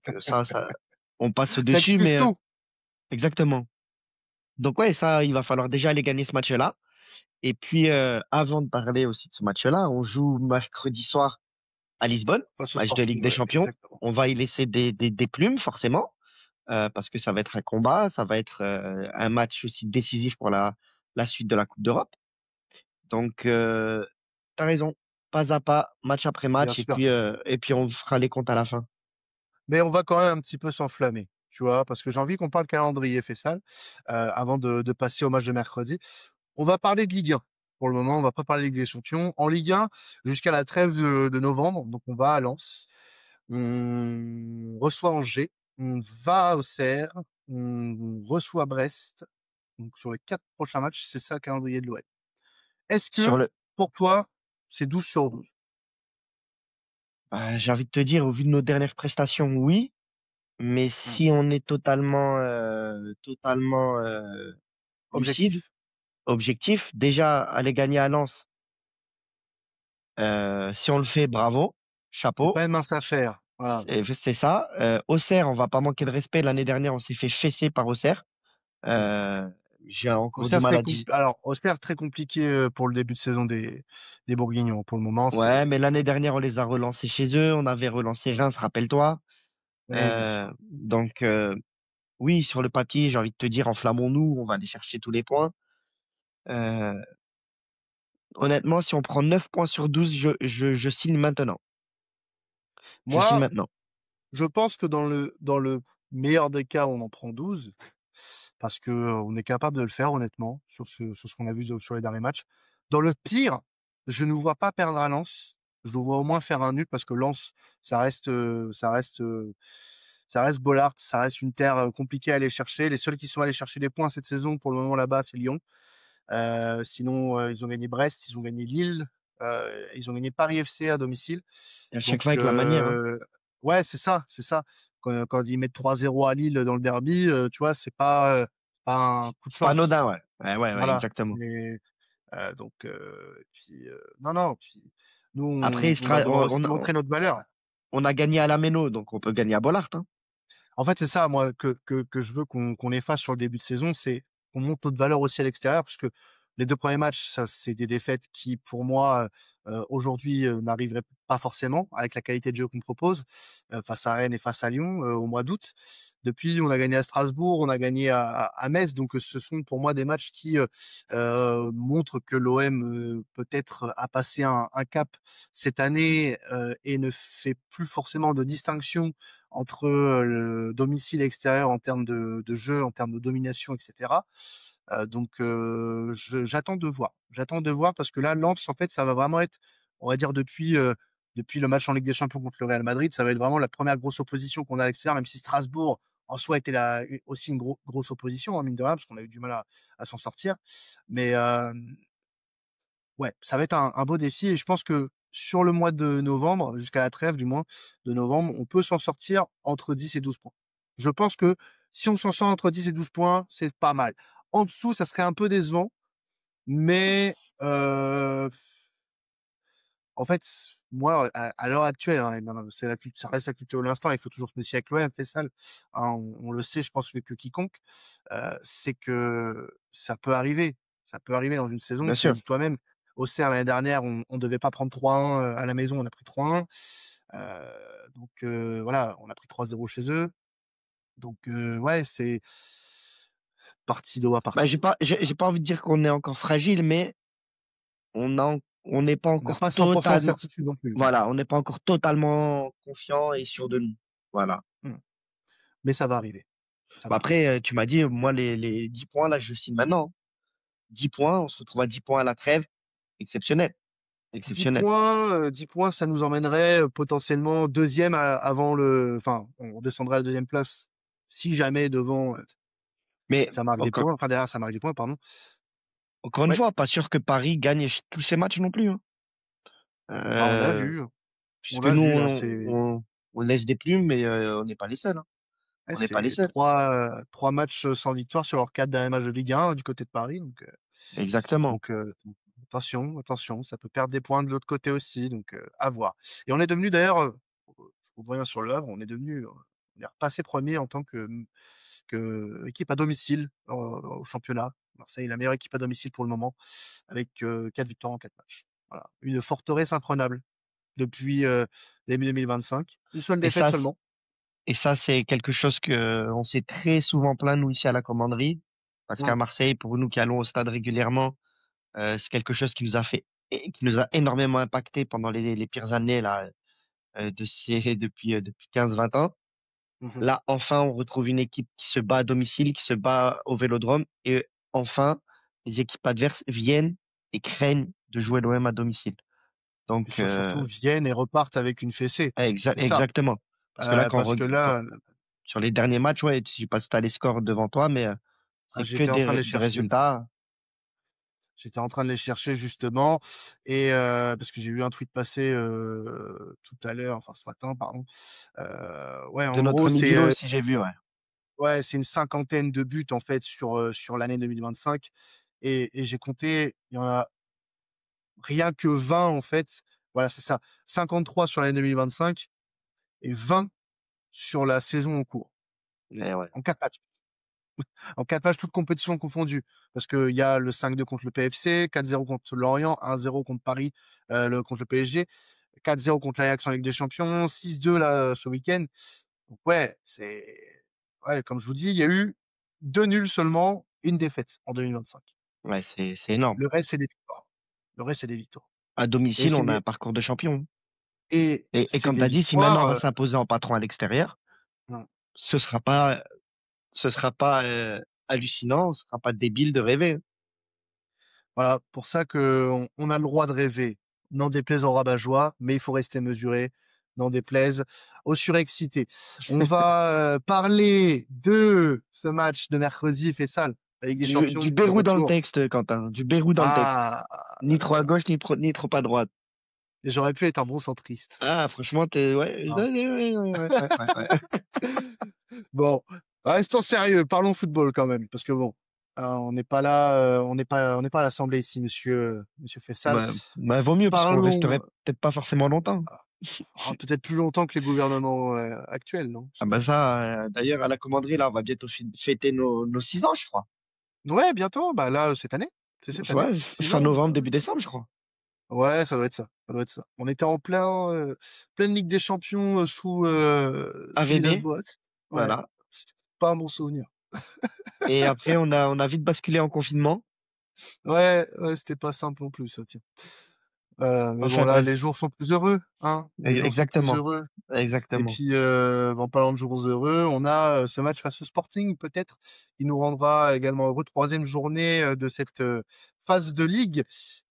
Speaker 2: on passe
Speaker 1: Ça
Speaker 2: au-dessus,
Speaker 1: excuse
Speaker 2: mais
Speaker 1: tout.
Speaker 2: exactement. Donc ouais, ça, il va falloir déjà aller gagner ce match-là. Et puis, avant de parler aussi de ce match-là, on joue mercredi soir à Lisbonne,
Speaker 1: Face au
Speaker 2: match de Ligue
Speaker 1: Sporting,
Speaker 2: des
Speaker 1: ouais,
Speaker 2: Champions.
Speaker 1: exactement.
Speaker 2: On va y laisser des plumes, forcément, parce que ça va être un combat, ça va être un match aussi décisif pour la suite de la Coupe d'Europe. Donc, t'as raison, pas à pas, match après
Speaker 1: Bien
Speaker 2: match,
Speaker 1: sûr.
Speaker 2: et puis on fera les comptes à la fin.
Speaker 1: Mais on va quand même un petit peu s'enflammer, tu vois, parce que j'ai envie qu'on parle calendrier Fessal, avant de passer au match de mercredi. On va parler de Ligue 1. Pour le moment, on va pas parler de Ligue des Champions. En Ligue 1, jusqu'à la trêve de novembre, donc on va à Lens, on reçoit Angers, on va à Auxerre, on reçoit Brest. Donc sur les 4 prochains matchs, c'est ça le calendrier de l'OM. Est-ce que,
Speaker 2: Sur le,
Speaker 1: pour toi, c'est 12/12?
Speaker 2: J'ai envie de te dire, au vu de nos dernières prestations, oui, mais
Speaker 1: Hmm.
Speaker 2: si on est totalement lucide,
Speaker 1: Objectif?
Speaker 2: objectif, déjà aller gagner à Lens, si on le fait, bravo,
Speaker 1: C'est
Speaker 2: chapeau,
Speaker 1: pas une mince affaire. Voilà.
Speaker 2: c'est ça. Auxerre, on va pas manquer de respect. L'année dernière, on s'est fait fesser par Auxerre.
Speaker 1: Hmm.
Speaker 2: Euh, j'ai encore du
Speaker 1: Auxerre,
Speaker 2: mal à dire.
Speaker 1: alors, Auxerre, très compliqué pour le début de saison des Bourguignons. Pour le moment,
Speaker 2: Ouais, mais
Speaker 1: c'est,
Speaker 2: l'année dernière, on les a relancés chez eux. On avait relancé Reims, rappelle-toi.
Speaker 1: oui, bien sûr.
Speaker 2: Donc, oui, sur le papier, j'ai envie de te dire, enflammons-nous. On va aller chercher tous les points. Euh, Honnêtement, si on prend 9 points sur 12, je signe maintenant. Je signe
Speaker 1: Moi,
Speaker 2: maintenant.
Speaker 1: je pense que dans le meilleur des cas, on en prend 12 parce que on est capable de le faire, honnêtement, sur ce qu'on a vu sur les derniers matchs. Dans le pire, je ne nous vois pas perdre à Lens. Je nous vois au moins faire un nul parce que Lens, ça reste Bollaert, ça reste une terre compliquée à aller chercher. Les seuls qui sont allés chercher des points cette saison, pour le moment là-bas, c'est Lyon. Sinon, ils ont gagné Brest, ils ont gagné Lille, ils ont gagné Paris FC à domicile.
Speaker 2: Et à
Speaker 1: Donc,
Speaker 2: chaque fois avec la manière, hein.
Speaker 1: ouais, c'est ça, c'est ça. Quand ils mettent 3-0 à Lille dans le derby, tu vois, c'est pas un coup de
Speaker 2: C'est pas
Speaker 1: chance.
Speaker 2: anodin, ouais. Ouais, ouais, ouais,
Speaker 1: Voilà.
Speaker 2: exactement.
Speaker 1: Donc, et puis, non, non. Puis, nous,
Speaker 2: Après,
Speaker 1: on va devoir aussi montrer notre valeur.
Speaker 2: on a gagné à la Méno, donc on peut gagner à Bollaert, hein.
Speaker 1: En fait, c'est ça, moi, que je veux qu'on efface sur le début de saison, c'est qu'on monte notre valeur aussi à l'extérieur, parce que les 2 premiers matchs, ça, c'est des défaites qui, pour moi, aujourd'hui, n'arriveraient pas forcément avec la qualité de jeu qu'on propose, face à Rennes et face à Lyon, au mois d'août. Depuis, on a gagné à Strasbourg, on a gagné à Metz, donc ce sont pour moi des matchs qui montrent que l'OM peut-être a passé un cap cette année et ne fait plus forcément de distinction entre le domicile et extérieur en termes de jeu, en termes de domination, etc. Donc j'attends de voir. J'attends de voir parce que là, Lens, en fait, ça va vraiment être, on va dire depuis le match en Ligue des Champions contre le Real Madrid, ça va être vraiment la première grosse opposition qu'on a à l'extérieur, même si Strasbourg en soi était aussi une grosse opposition, hein, mine de rien, parce qu'on a eu du mal à s'en sortir. Mais ouais, ça va être un beau défi et je pense que sur le mois de novembre, jusqu'à la trêve du moins de novembre, on peut s'en sortir entre 10 et 12 points. Je pense que si on s'en sort entre 10 et 12 points, c'est pas mal. En dessous, ça serait un peu décevant, mais en fait, moi, à l'heure actuelle, hein, non, non, ça reste la culture de l'instant. Il faut toujours se méfier avec l'OM, fait ça. Hein, on le sait, je pense que quiconque, c'est que ça peut arriver. Ça peut arriver dans une saison.
Speaker 2: Bien
Speaker 1: Tu l'as
Speaker 2: sûr.
Speaker 1: dit toi-même. Auxerre l'année dernière, on devait pas prendre 3-1 à la maison, on a pris 3-1. Donc voilà, on a pris 3-0 chez eux. Donc ouais, c'est partido à
Speaker 2: Bah,
Speaker 1: partido.
Speaker 2: j'ai pas envie de dire qu'on est encore fragile, mais on n'est pas
Speaker 1: On n'a
Speaker 2: encore
Speaker 1: pas 100% de
Speaker 2: totalement,
Speaker 1: certitude non plus.
Speaker 2: voilà, on n'est pas encore totalement confiant et sûr de nous. Voilà.
Speaker 1: Hmm. Mais ça va arriver. Ça
Speaker 2: Bah,
Speaker 1: va arriver.
Speaker 2: après, tu m'as dit, moi, les 10 points, là, je signe maintenant. 10 points, on se retrouve à 10 points à la trêve. Exceptionnel.
Speaker 1: 10
Speaker 2: Exceptionnel.
Speaker 1: points, 10 points, ça nous emmènerait potentiellement deuxième avant enfin, on descendrait à la deuxième place si jamais devant
Speaker 2: Mais
Speaker 1: ça marque des
Speaker 2: encore,
Speaker 1: points, enfin derrière ça marque des points, pardon.
Speaker 2: encore une
Speaker 1: Ouais,
Speaker 2: fois, pas sûr que Paris gagne tous ses matchs non plus, hein.
Speaker 1: bah on l'a
Speaker 2: Euh,
Speaker 1: vu, on
Speaker 2: Puisque
Speaker 1: l'a
Speaker 2: nous,
Speaker 1: vu là, c'est
Speaker 2: on laisse des plumes, mais on n'est pas les seuls, hein.
Speaker 1: ouais,
Speaker 2: On n'est pas les
Speaker 1: c'est
Speaker 2: seuls.
Speaker 1: trois matchs sans victoire sur leurs 4 derniers matchs de Ligue 1 du côté de Paris, donc
Speaker 2: Exactement.
Speaker 1: donc attention, attention, ça peut perdre des points de l'autre côté aussi, donc à voir. Et on est devenu d'ailleurs, je reviens sur le Havre, on est repassé premier en tant que équipe à domicile au championnat. Marseille est la meilleure équipe à domicile pour le moment, avec 4 victoires en 4 matchs. Voilà. Une forteresse imprenable depuis début 2025. Une seule
Speaker 2: Et
Speaker 1: défaite
Speaker 2: ça,
Speaker 1: seulement.
Speaker 2: et ça, c'est quelque chose que on s'est très souvent plaint, nous, ici à la commanderie. Parce qu'à
Speaker 1: Mm.
Speaker 2: Marseille, pour nous qui allons au stade régulièrement, c'est quelque chose qui nous a qui nous a énormément impacté pendant les pires années, là, depuis 15-20 ans.
Speaker 1: Mhm.
Speaker 2: Là, enfin, on retrouve une équipe qui se bat à domicile, qui se bat au Vélodrome. Et enfin, les équipes adverses viennent et craignent de jouer l'OM à domicile.
Speaker 1: Et
Speaker 2: Donc,
Speaker 1: surtout viennent et repartent avec une fessée. C'est ça.
Speaker 2: exactement. Parce que là,
Speaker 1: Parce que là,
Speaker 2: sur les derniers matchs, ouais, je sais pas si t'as les scores devant toi, mais c'est que
Speaker 1: j'étais en train de les
Speaker 2: des
Speaker 1: chercher.
Speaker 2: résultats.
Speaker 1: J'étais en train de les chercher justement et parce que j'ai vu un tweet passer tout à l'heure, enfin ce matin, pardon. Ouais,
Speaker 2: De
Speaker 1: en
Speaker 2: notre
Speaker 1: gros,
Speaker 2: ami Bilo aussi, j'ai vu, ouais.
Speaker 1: c'est une cinquantaine de buts en fait sur l'année 2025 et j'ai compté, il y en a rien que 20 en fait. Voilà, c'est ça. 53 sur l'année 2025 et 20 sur la saison en cours.
Speaker 2: Mais ouais,
Speaker 1: En 4 matchs. En 4 matchs, toutes compétitions confondues. Parce qu'il y a le 5-2 contre le PFC, 4-0 contre Lorient, 1-0 contre Paris, contre le PSG, 4-0 contre l'Ajax en Ligue des Champions, 6-2 là ce week-end. Donc ouais, comme je vous dis, il y a eu 2 nuls seulement, une défaite en 2025.
Speaker 2: ouais, c'est énorme.
Speaker 1: Le reste, c'est des victoires. Le reste, c'est des victoires.
Speaker 2: À
Speaker 1: Et
Speaker 2: domicile,
Speaker 1: c'est
Speaker 2: on a
Speaker 1: des,
Speaker 2: un parcours de champion. Et
Speaker 1: c'est
Speaker 2: comme
Speaker 1: des
Speaker 2: tu as dit, si maintenant
Speaker 1: victoires.
Speaker 2: on va s'imposer en patron à l'extérieur,
Speaker 1: Non.
Speaker 2: ce sera pas, ce sera pas hallucinant, ce sera pas débile de rêver.
Speaker 1: Voilà, pour ça que on a le droit de rêver. N'en déplaise aux rabat-joie, mais il faut rester mesuré. N'en déplaise aux surexcités. On va parler de ce match de mercredi Fessal, la Ligue des
Speaker 2: Du
Speaker 1: Champions, le
Speaker 2: Bérou dans le
Speaker 1: retour.
Speaker 2: texte, Quentin. Du Bérou dans le texte.
Speaker 1: Ah,
Speaker 2: Ni trop à gauche, ni trop à droite.
Speaker 1: et j'aurais pu être un bon centriste.
Speaker 2: Ah, franchement, ouais,
Speaker 1: Ah.
Speaker 2: ouais.
Speaker 1: Bon, restons sérieux, parlons football quand même, parce que bon, on n'est pas là, on n'est pas à l'Assemblée ici, monsieur Fessal.
Speaker 2: Bah, vaut mieux, parce qu'on
Speaker 1: Parlons
Speaker 2: resterait peut-être pas forcément longtemps.
Speaker 1: peut-être plus longtemps que les gouvernements actuels, non? Je
Speaker 2: Ah
Speaker 1: sais
Speaker 2: bah
Speaker 1: pas.
Speaker 2: ça, d'ailleurs, à la commanderie, là, on va bientôt fêter nos 6 ans, je crois.
Speaker 1: Ouais, bientôt. Bah là, cette année. C'est cette année.
Speaker 2: Ouais,
Speaker 1: 6
Speaker 2: fin
Speaker 1: ans.
Speaker 2: novembre, début décembre, je crois.
Speaker 1: Ouais, ça doit être ça. Ça doit être ça. On était en pleine Ligue des Champions sous
Speaker 2: AVB,
Speaker 1: Villas-Boas. Ouais,
Speaker 2: voilà.
Speaker 1: pas un bon souvenir.
Speaker 2: Et après, on a vite basculé en confinement.
Speaker 1: Ouais, c'était pas simple non plus, ça, tiens. Mais bon,
Speaker 2: Enfin
Speaker 1: là,
Speaker 2: bref,
Speaker 1: les jours sont plus heureux, hein. Les jours sont plus
Speaker 2: exactement,
Speaker 1: heureux. Et
Speaker 2: exactement.
Speaker 1: puis, en parlant de jours heureux, on a ce match face au Sporting, peut-être, qui nous rendra également heureux. Troisième journée de cette phase de Ligue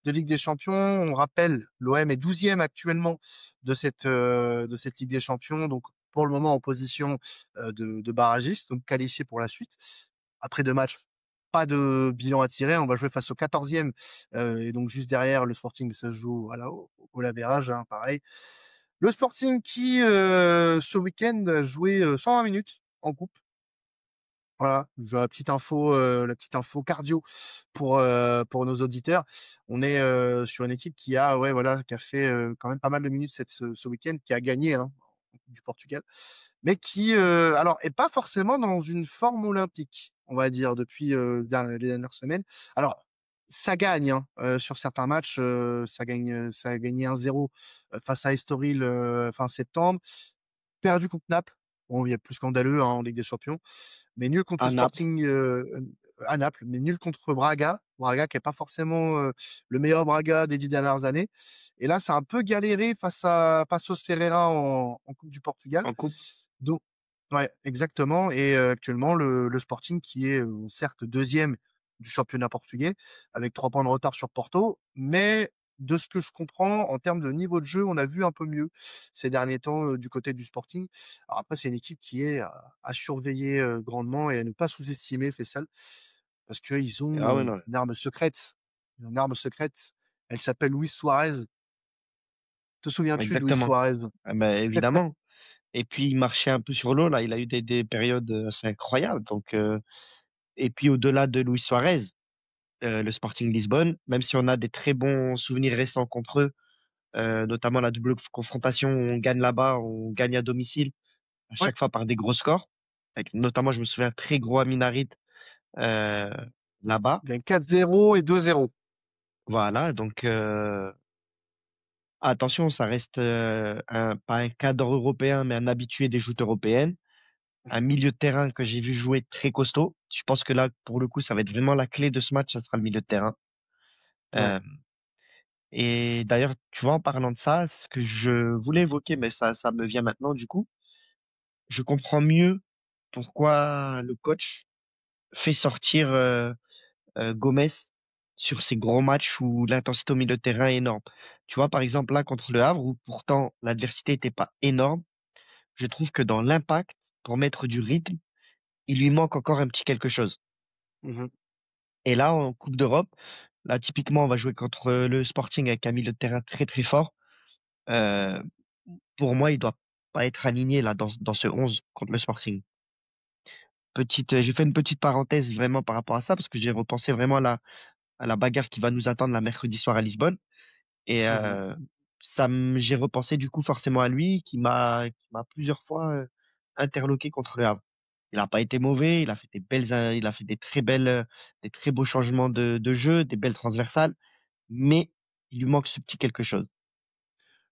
Speaker 1: des Champions. On rappelle, l'OM est 12e actuellement de cette Ligue des Champions, donc pour le moment en position de barragiste, donc qualifié pour la suite. Après 2 matchs, pas de bilan à tirer. On va jouer face au 14e, et donc juste derrière le Sporting, mais ça se joue voilà, au lavérage, hein, pareil. Le Sporting qui, ce week-end, a joué 120 minutes en coupe. Voilà, la petite info cardio pour nos auditeurs. On est sur une équipe qui a, ouais, voilà, qui a fait quand même pas mal de minutes ce week-end, qui a gagné hein, du Portugal, mais qui, alors, est pas forcément dans une forme olympique, on va dire, depuis les dernières semaines. Alors, ça gagne hein, sur certains matchs, ça a gagné 1-0 face à Estoril fin septembre, perdu contre Naples. Bon, il y a plus scandaleux hein, en Ligue des Champions, mais nul contre le
Speaker 2: À Naples,
Speaker 1: Sporting à Naples, mais nul contre Braga. Braga qui est pas forcément le meilleur Braga des 10 dernières années. Et là, c'est un peu galéré face à Passos Ferreira en Coupe du Portugal.
Speaker 2: en coupe.
Speaker 1: Donc, ouais, exactement. Et actuellement, le Sporting qui est certes deuxième du championnat portugais, avec 3 points de retard sur Porto, mais de ce que je comprends, en termes de niveau de jeu, on a vu un peu mieux ces derniers temps du côté du Sporting. Alors après, c'est une équipe qui est à surveiller grandement et à ne pas sous-estimer, Fessal, parce qu'ils ont
Speaker 2: Ah ouais, non,
Speaker 1: une arme secrète. Ils ont une arme secrète. Elle s'appelle Luis Suarez. Te souviens-tu de Luis
Speaker 2: exactement.
Speaker 1: Suarez?
Speaker 2: Ah bah, évidemment. Et puis, il marchait un peu sur l'eau, là. Il a eu des périodes assez incroyables. Donc, et puis, au-delà de Luis Suarez, le Sporting Lisbonne, même si on a des très bons souvenirs récents contre eux, notamment la double confrontation où on gagne là-bas, on gagne à domicile, à
Speaker 1: Ouais,
Speaker 2: chaque fois par des gros scores. avec notamment, je me souviens, un très gros Amin Harit euh, là-bas.
Speaker 1: Il gagne 4-0 et 2-0.
Speaker 2: Voilà, donc attention, ça reste pas un cadre européen, mais un habitué des joutes européennes. Un milieu de terrain que j'ai vu jouer très costaud. Je pense que là, pour le coup, ça va être vraiment la clé de ce match, ça sera le milieu de terrain.
Speaker 1: Ouais.
Speaker 2: Euh, et d'ailleurs, tu vois, en parlant de ça, c'est ce que je voulais évoquer, mais ça me vient maintenant, du coup. Je comprends mieux pourquoi le coach fait sortir Gomez sur ces gros matchs où l'intensité au milieu de terrain est énorme. Tu vois, par exemple, là, contre le Havre, où pourtant l'adversité n'était pas énorme, je trouve que dans l'impact, pour mettre du rythme, il lui manque encore un petit quelque chose.
Speaker 1: Mhm.
Speaker 2: Et là, en Coupe d'Europe, là, typiquement, on va jouer contre le Sporting avec un milieu de terrain très, très fort. Euh, pour moi, il doit pas être aligné là dans ce 11 contre le Sporting. J'ai fait une petite parenthèse vraiment par rapport à ça parce que j'ai repensé vraiment à la bagarre qui va nous attendre la mercredi soir à Lisbonne. Et
Speaker 1: Mhm.
Speaker 2: j'ai repensé du coup forcément à lui qui m'a plusieurs fois interloqué contre le Havre. Il n'a pas été mauvais, il a fait des très beaux changements de jeu, des belles transversales, mais il lui manque ce petit quelque chose.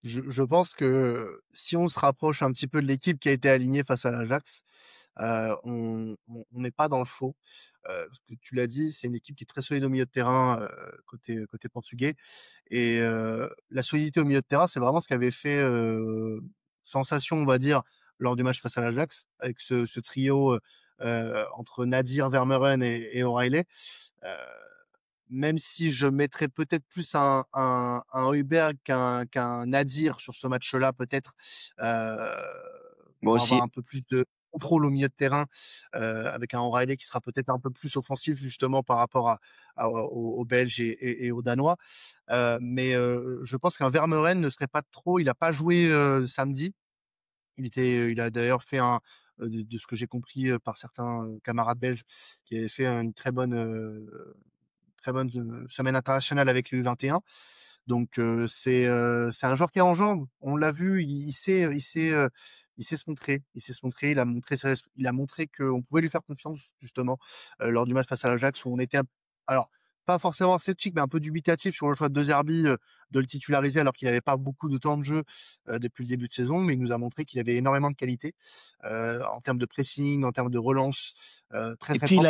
Speaker 1: Je pense que si on se rapproche un petit peu de l'équipe qui a été alignée face à l'Ajax, on n'est pas dans le faux. Parce que tu l'as dit, c'est une équipe qui est très solide au milieu de terrain côté portugais. Et la solidité au milieu de terrain, c'est vraiment ce qui avait fait sensation, on va dire, lors du match face à l'Ajax, avec ce trio entre Nadir, Vermeuren et O'Reilly. Euh, Même si je mettrais peut-être plus un Højbjerg qu'un Nadir sur ce match-là, peut-être, euh,
Speaker 2: Moi
Speaker 1: pour avoir
Speaker 2: aussi.
Speaker 1: un peu plus de contrôle au milieu de terrain, avec un O'Reilly qui sera peut-être un peu plus offensif justement par rapport aux Belges et aux Danois. Mais je pense qu'un Vermeuren ne serait pas trop. Il n'a pas joué samedi. Il a d'ailleurs fait de ce que j'ai compris par certains camarades belges, qui avait fait une très bonne semaine internationale avec le U21. Donc c'est un joueur qui est en jambes. On l'a vu, il sait se montrer. Il sait se montrer. Il a montré qu'on pouvait lui faire confiance justement lors du match face à l'Ajax où on était alors pas forcément sceptique, mais un peu dubitatif sur le choix de De Zerbi de le titulariser alors qu'il n'avait pas beaucoup de temps de jeu depuis le début de saison, mais il nous a montré qu'il avait énormément de qualité en termes de pressing, en termes de relance, très
Speaker 2: Et
Speaker 1: très
Speaker 2: puis
Speaker 1: propre.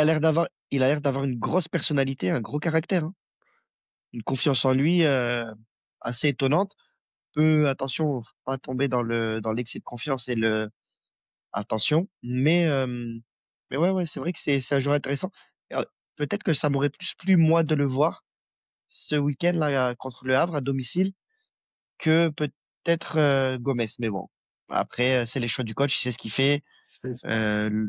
Speaker 2: il a l'air d'avoir une grosse personnalité, un gros caractère, hein. Une confiance en lui assez étonnante. Attention, faut pas tomber dans l'excès de confiance et le attention. Mais ouais, c'est vrai que c'est un joueur intéressant. Peut-être que ça m'aurait plus plu, moi, de le voir ce week-end là contre le Havre à domicile que peut-être Gomez. Mais bon, après, c'est les choix du coach, il sait ce qu'il fait.
Speaker 1: Voilà.
Speaker 2: Euh,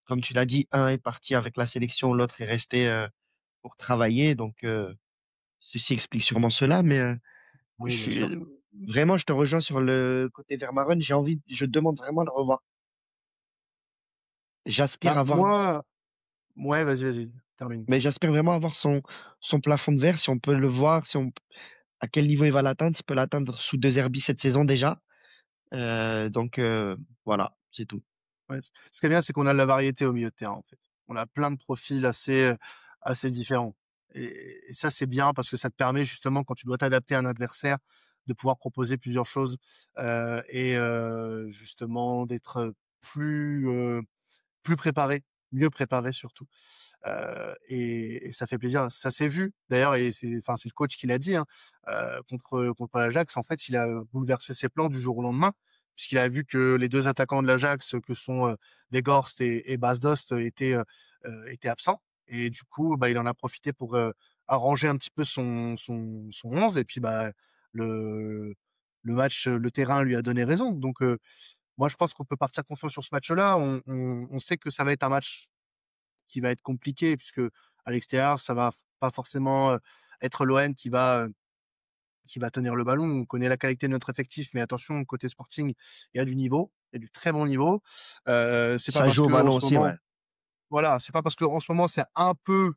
Speaker 2: Comme tu l'as dit, un est parti avec la sélection, l'autre est resté pour travailler. Donc, ceci explique sûrement cela. Mais
Speaker 1: Oui,
Speaker 2: je
Speaker 1: bien
Speaker 2: suis
Speaker 1: sûr.
Speaker 2: vraiment, je te rejoins sur le côté Vermaelen. Je demande vraiment à le revoir. J'aspire
Speaker 1: Bah,
Speaker 2: à voir,
Speaker 1: moi, ouais, vas-y, termine.
Speaker 2: mais j'aspire vraiment avoir son plafond de verre, si on peut le voir, à quel niveau il va l'atteindre, s'il peut l'atteindre sous deux Herbie cette saison déjà. Voilà, c'est tout.
Speaker 1: Ouais. Ce qui est bien, c'est qu'on a de la variété au milieu de terrain, en fait. On a plein de profils assez différents. Et ça, c'est bien parce que ça te permet justement, quand tu dois t'adapter à un adversaire, de pouvoir proposer plusieurs choses et justement d'être plus préparé, mieux préparé surtout. Et ça fait plaisir. Ça s'est vu d'ailleurs, et c'est le coach qui l'a dit hein, contre l'Ajax. En fait, il a bouleversé ses plans du jour au lendemain, puisqu'il a vu que les deux attaquants de l'Ajax, que sont Weghorst et Bas Dost, étaient absents. Et du coup, bah, il en a profité pour arranger un petit peu son 11. Et puis, bah, le, le terrain lui a donné raison. Donc, moi, je pense qu'on peut partir confiant sur ce match-là. On sait que ça va être un match qui va être compliqué puisque à l'extérieur, ça va pas forcément être l'OM qui va tenir le ballon. On connaît la qualité de notre effectif, mais attention, côté Sporting, il y a du niveau, il y a du très bon niveau. C'est pas
Speaker 2: Ça
Speaker 1: parce
Speaker 2: joue au
Speaker 1: que en
Speaker 2: ballon
Speaker 1: ce
Speaker 2: aussi, ouais.
Speaker 1: moment, voilà, c'est pas parce que en ce moment c'est un peu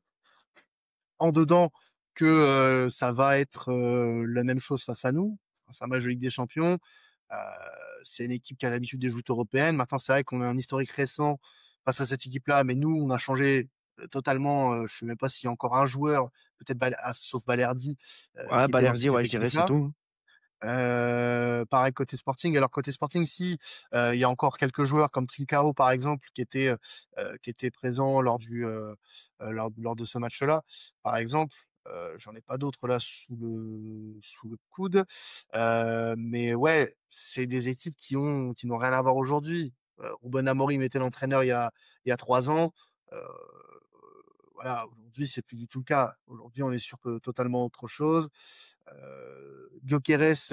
Speaker 1: en dedans que ça va être la même chose face à nous. C'est un match de Ligue des Champions. Euh, c'est une équipe qui a l'habitude des joutes européennes. Maintenant, c'est vrai qu'on a un historique récent face à cette équipe-là, mais nous, on a changé totalement. Je sais même pas s'il y a encore un joueur, peut-être sauf Balerdi,
Speaker 2: Ouais,
Speaker 1: qui était dans
Speaker 2: Balerdi,
Speaker 1: cet
Speaker 2: ouais, je dirais, c'est
Speaker 1: effectif-là.
Speaker 2: tout.
Speaker 1: Pareil côté Sporting. Alors côté Sporting, si il y a encore quelques joueurs comme Trincao par exemple qui étaient présents lors de ce match-là. Par exemple, j'en ai pas d'autres là sous le coude. Mais ouais, c'est des équipes qui n'ont rien à voir aujourd'hui. Ruben Amorim était l'entraîneur il y a 3 ans. Euh, voilà, aujourd'hui c'est plus du tout le cas. Aujourd'hui, on est sur totalement autre chose. Gyökeres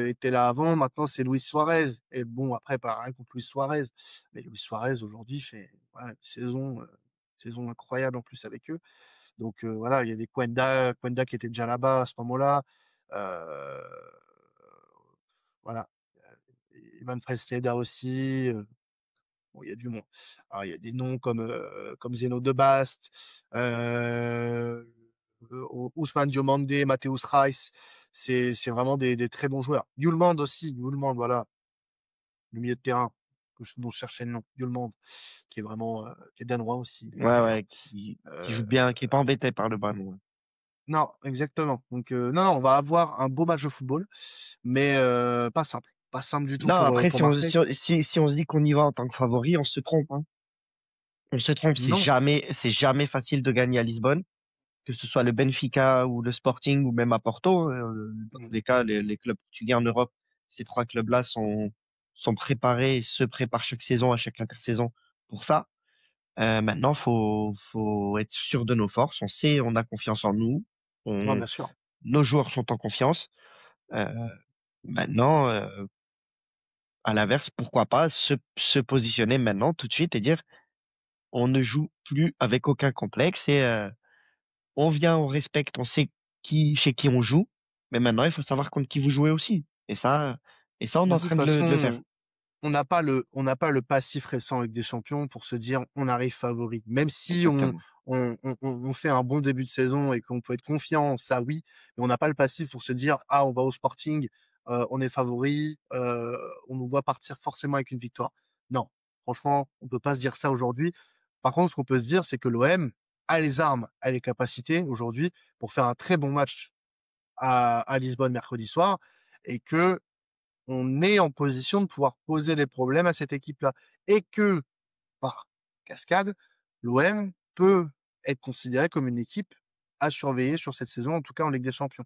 Speaker 1: était là avant, maintenant c'est Luis Suarez. Et bon, après, pas rien contre Luis Suarez, mais Luis Suarez aujourd'hui fait voilà, saison incroyable en plus avec eux. Donc voilà, il y a des Quenda qui étaient déjà là-bas à ce moment-là. Euh, voilà, Ivan Fresleder aussi. Bon, il y a du monde. Alors, il y a des noms comme Zeno de Bast, Ousmane Diomandé, Mateusz Reis. C'est vraiment des très bons joueurs. Yulmand aussi, Yulmand, voilà, le milieu de terrain dont je cherchais le nom. Yulmand, qui est vraiment, qui est danois aussi,
Speaker 2: Ouais,
Speaker 1: d'ailleurs.
Speaker 2: ouais, qui joue
Speaker 1: Euh,
Speaker 2: bien, qui est pas embêté par le ballon. Ouais.
Speaker 1: non, exactement. Donc, non, non, on va avoir un beau match de football, mais pas simple. Pas simple du tout
Speaker 2: Non, après,
Speaker 1: pour Marseille.
Speaker 2: si on se dit qu'on y va en tant que favori, on se trompe, hein. On se trompe,
Speaker 1: Non,
Speaker 2: c'est jamais facile de gagner à Lisbonne, que ce soit le Benfica ou le Sporting ou même à Porto. Dans tous
Speaker 1: mm,
Speaker 2: les cas, les clubs portugais en Europe, ces trois clubs-là sont préparés et se préparent chaque saison, à chaque intersaison pour ça. Maintenant, faut être sûr de nos forces. On sait, on a confiance en nous.
Speaker 1: non,
Speaker 2: On,
Speaker 1: bien sûr.
Speaker 2: nos joueurs sont en confiance. Euh, maintenant, à l'inverse, pourquoi pas se positionner maintenant tout de suite et dire on ne joue plus avec aucun complexe et on vient, on respecte, on sait chez qui on joue, mais maintenant il faut savoir contre qui vous jouez aussi. Et ça, on est
Speaker 1: De
Speaker 2: en
Speaker 1: toute
Speaker 2: train de le faire.
Speaker 1: façon, on n'a pas le passif récent avec des champions pour se dire on arrive favori. Même si
Speaker 2: Exactement.
Speaker 1: on fait un bon début de saison et qu'on peut être confiant, ça oui, mais on n'a pas le passif pour se dire ah on va au Sporting, on est favori, on nous voit partir forcément avec une victoire. Non, franchement, on peut pas se dire ça aujourd'hui. Par contre, ce qu'on peut se dire, c'est que l'OM a les armes, a les capacités aujourd'hui pour faire un très bon match à Lisbonne mercredi soir et que on est en position de pouvoir poser des problèmes à cette équipe-là. Et que, par cascade, l'OM peut être considéré comme une équipe à surveiller sur cette saison, en tout cas en Ligue des Champions.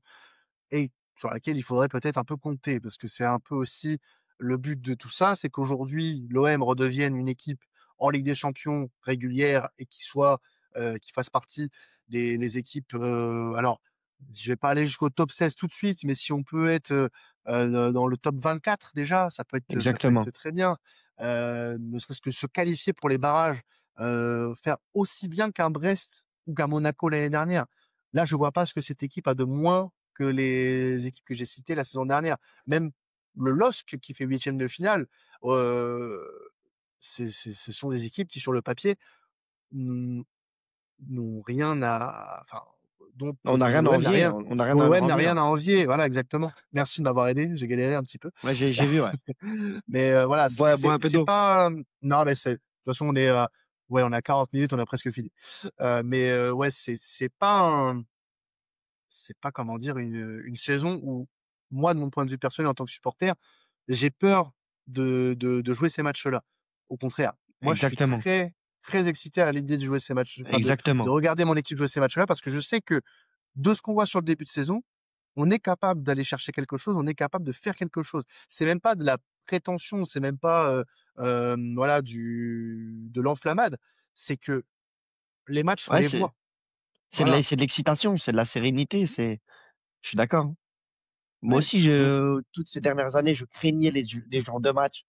Speaker 1: Et sur laquelle il faudrait peut-être un peu compter, parce que c'est un peu aussi le but de tout ça, c'est qu'aujourd'hui, l'OM redevienne une équipe en Ligue des Champions régulière et qui fasse partie des équipes. Alors, je vais pas aller jusqu'au top 16 tout de suite, mais si on peut être dans le top 24 déjà, ça peut être
Speaker 2: Exactement.
Speaker 1: très bien. Ne serait-ce que se qualifier pour les barrages, faire aussi bien qu'un Brest ou qu'un Monaco l'année dernière. Là, je vois pas ce que cette équipe a de moins que les équipes que j'ai citées la saison dernière. Même le LOSC qui fait huitième de finale, euh, ce sont des équipes qui, sur le papier, n- n'ont rien à, enfin,
Speaker 2: On n'a
Speaker 1: dont
Speaker 2: rien à
Speaker 1: l'OM n'a
Speaker 2: envier.
Speaker 1: rien,
Speaker 2: On n'a rien
Speaker 1: dont
Speaker 2: à leur
Speaker 1: l'OM n'a
Speaker 2: envier,
Speaker 1: rien
Speaker 2: hein.
Speaker 1: à envier. Voilà, exactement. Merci de m'avoir aidé. J'ai galéré un petit peu.
Speaker 2: Ouais, j'ai vu, ouais.
Speaker 1: Mais voilà,
Speaker 2: Bois un peu
Speaker 1: c'est
Speaker 2: d'eau.
Speaker 1: pas, non, mais de toute façon, ouais, on a 40 minutes, on a presque fini. Mais ouais, c'est pas comment dire une saison où moi de mon point de vue personnel en tant que supporter j'ai peur de jouer ces matchs-là. Au contraire, moi je suis
Speaker 2: Exactement.
Speaker 1: très excité à l'idée de jouer ces matchs, enfin de
Speaker 2: Exactement.
Speaker 1: regarder mon équipe jouer ces matchs-là parce que je sais que de ce qu'on voit sur le début de saison, on est capable d'aller chercher quelque chose, on est capable de faire quelque chose. C'est même pas de la prétention, c'est même pas voilà du de l'enflammade, c'est que les matchs on
Speaker 2: Ouais,
Speaker 1: les voit.
Speaker 2: c'est
Speaker 1: Voilà.
Speaker 2: c'est de l'excitation, c'est de la sérénité, je suis d'accord. Moi
Speaker 1: Ouais.
Speaker 2: aussi, toutes ces dernières années, je craignais les genres de matchs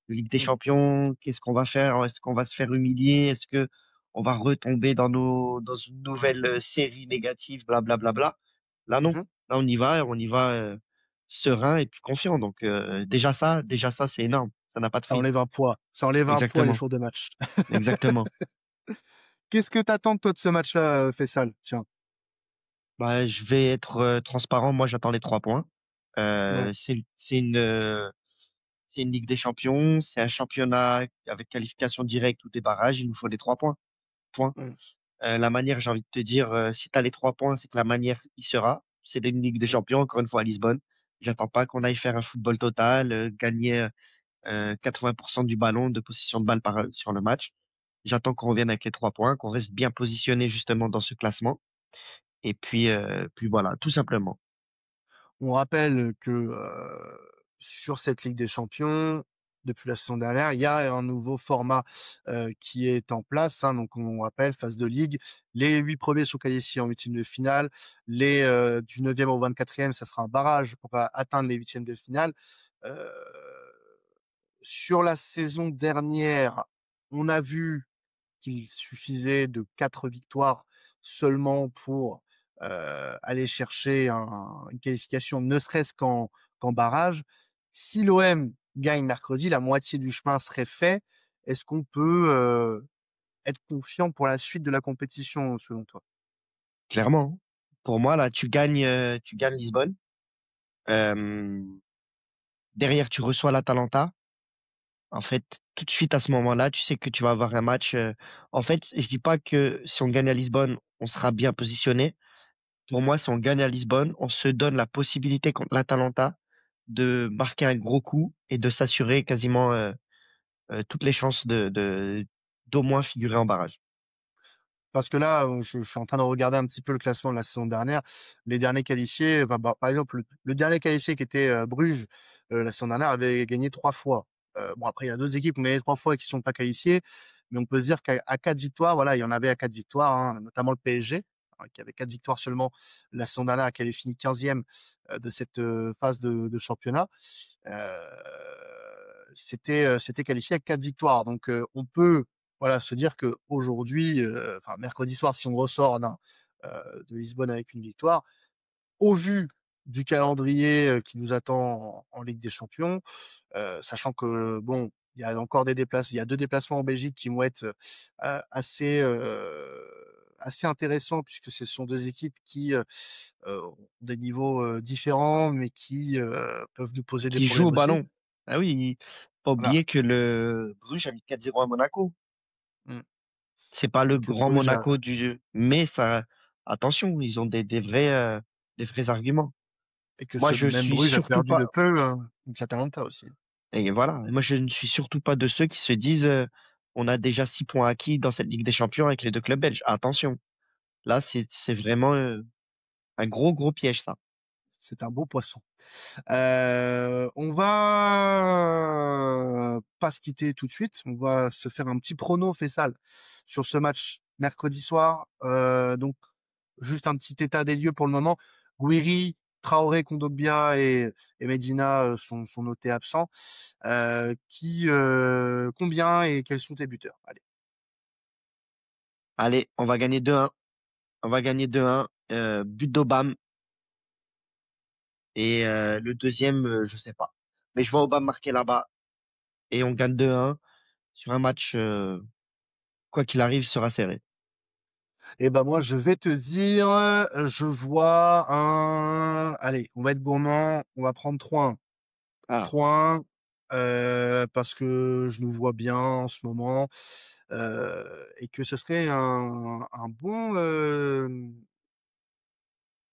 Speaker 2: de Ligue des
Speaker 1: Mhm.
Speaker 2: Champions. Qu'est-ce qu'on va faire? Est-ce qu'on va se faire humilier? Est-ce que on va retomber dans une nouvelle série négative, blablabla. Là, non.
Speaker 1: Mhm.
Speaker 2: Là, on y va serein et puis confiant. Donc, déjà ça, c'est énorme. Ça n'a pas de
Speaker 1: Ça
Speaker 2: prix.
Speaker 1: enlève un poids. Ça enlève un poids les
Speaker 2: Exactement.
Speaker 1: jours de match.
Speaker 2: Exactement.
Speaker 1: Qu'est-ce que t'attends toi de ce match-là, Faisal? Tiens.
Speaker 2: Bah, je vais être transparent. Moi, j'attends les 3 points.
Speaker 1: Ouais.
Speaker 2: C'est une c'est une Ligue des Champions, c'est un championnat avec qualification directe ou des barrages, il nous faut les 3 points. Point.
Speaker 1: Mm,
Speaker 2: La manière, j'ai envie de te dire, si tu as les 3 points, c'est que la manière il sera. C'est une Ligue des
Speaker 1: mm.
Speaker 2: Champions, encore une fois à Lisbonne. J'attends pas qu'on aille faire un football total, gagner 80% du ballon, de possession de balle sur le match. J'attends qu'on revienne avec les 3 points, qu'on reste bien positionné justement dans ce classement. Et puis voilà, tout simplement.
Speaker 1: On rappelle que sur cette Ligue des Champions, depuis la saison dernière, il y a un nouveau format qui est en place, hein. Donc on rappelle, phase de ligue, les 8 premiers sont qualifiés en huitième de finale, les du 9e au 24e, ça sera un barrage pour atteindre les huitièmes de finale. Euh, sur la saison dernière, on a vu qu'il suffisait de 4 victoires seulement pour aller chercher une qualification, ne serait-ce qu'en barrage. Si l'OM gagne mercredi, la moitié du chemin serait fait. Est-ce qu'on peut être confiant pour la suite de la compétition, selon toi?
Speaker 2: Clairement. Pour moi, là, tu gagnes Lisbonne. Euh, Derrière, tu reçois l'Atalanta. En fait, tout de suite à ce moment-là, tu sais que tu vas avoir un match. En fait, je dis pas que si on gagne à Lisbonne, on sera bien positionné. Pour moi, si on gagne à Lisbonne, on se donne la possibilité contre l'Atalanta de marquer un gros coup et de s'assurer quasiment toutes les chances d'au moins figurer en barrage.
Speaker 1: Parce que là, je suis en train de regarder un petit peu le classement de la saison dernière. Les derniers qualifiés, enfin, bah, par exemple, le dernier qualifié qui était Bruges, la saison dernière, avait gagné 3 fois. Bon, après, il y a d'autres équipes qui ont gagné 3 fois et qui sont pas qualifiées. Mais on peut se dire qu'à 4 victoires, voilà, il y en avait à 4 victoires, hein, notamment le PSG, hein, qui avait 4 victoires seulement la saison dernière, qui avait fini 15e de cette phase de championnat. Euh, c'était qualifié à 4 victoires. Donc, on peut voilà, se dire que aujourd'hui, enfin mercredi soir, si on ressort de Lisbonne avec une victoire, au vu du calendrier qui nous attend en Ligue des Champions, sachant que bon, il y a encore il y a 2 déplacements en Belgique qui vont être assez intéressants puisque ce sont 2 équipes qui ont des niveaux différents, mais qui peuvent nous poser des
Speaker 2: Qui joue
Speaker 1: problèmes
Speaker 2: au
Speaker 1: aussi.
Speaker 2: ballon. Ah oui, pas
Speaker 1: Voilà.
Speaker 2: oublier que le Bruges a mis 4-0 à Monaco.
Speaker 1: Mm.
Speaker 2: C'est pas le
Speaker 1: Et que
Speaker 2: grand
Speaker 1: Bruges
Speaker 2: Monaco du jeu, mais ça, attention, ils ont des vrais arguments.
Speaker 1: et que
Speaker 2: Moi,
Speaker 1: ce
Speaker 2: je
Speaker 1: même
Speaker 2: suis
Speaker 1: Bruges a
Speaker 2: surtout
Speaker 1: perdu de
Speaker 2: pas,
Speaker 1: peu contre l'Atalanta aussi.
Speaker 2: et voilà, moi, je ne suis surtout pas de ceux qui se disent, on a déjà 6 points acquis dans cette Ligue des Champions avec les deux clubs belges. Attention, là, c'est vraiment un gros, gros piège, ça.
Speaker 1: C'est un beau poisson. On va pas se quitter tout de suite. On va se faire un petit prono Fessal sur ce match mercredi soir. Donc, juste un petit état des lieux pour le moment. Guiri, Traoré, Kondogbia et Medina sont notés absents. Combien et quels sont tes buteurs? Allez.
Speaker 2: Allez, on va gagner 2-1. On va gagner 2-1. But d'Obama. Et le deuxième, je sais pas. Mais je vois Obama marquer là-bas. Et on gagne 2-1 sur un match, quoi qu'il arrive, sera serré.
Speaker 1: Et ben moi, je vais te dire, je vois allez, on va être gourmand, on va prendre 3-1.
Speaker 2: Ah,
Speaker 1: 3-1, parce que je nous vois bien en ce moment, et que ce serait un bon,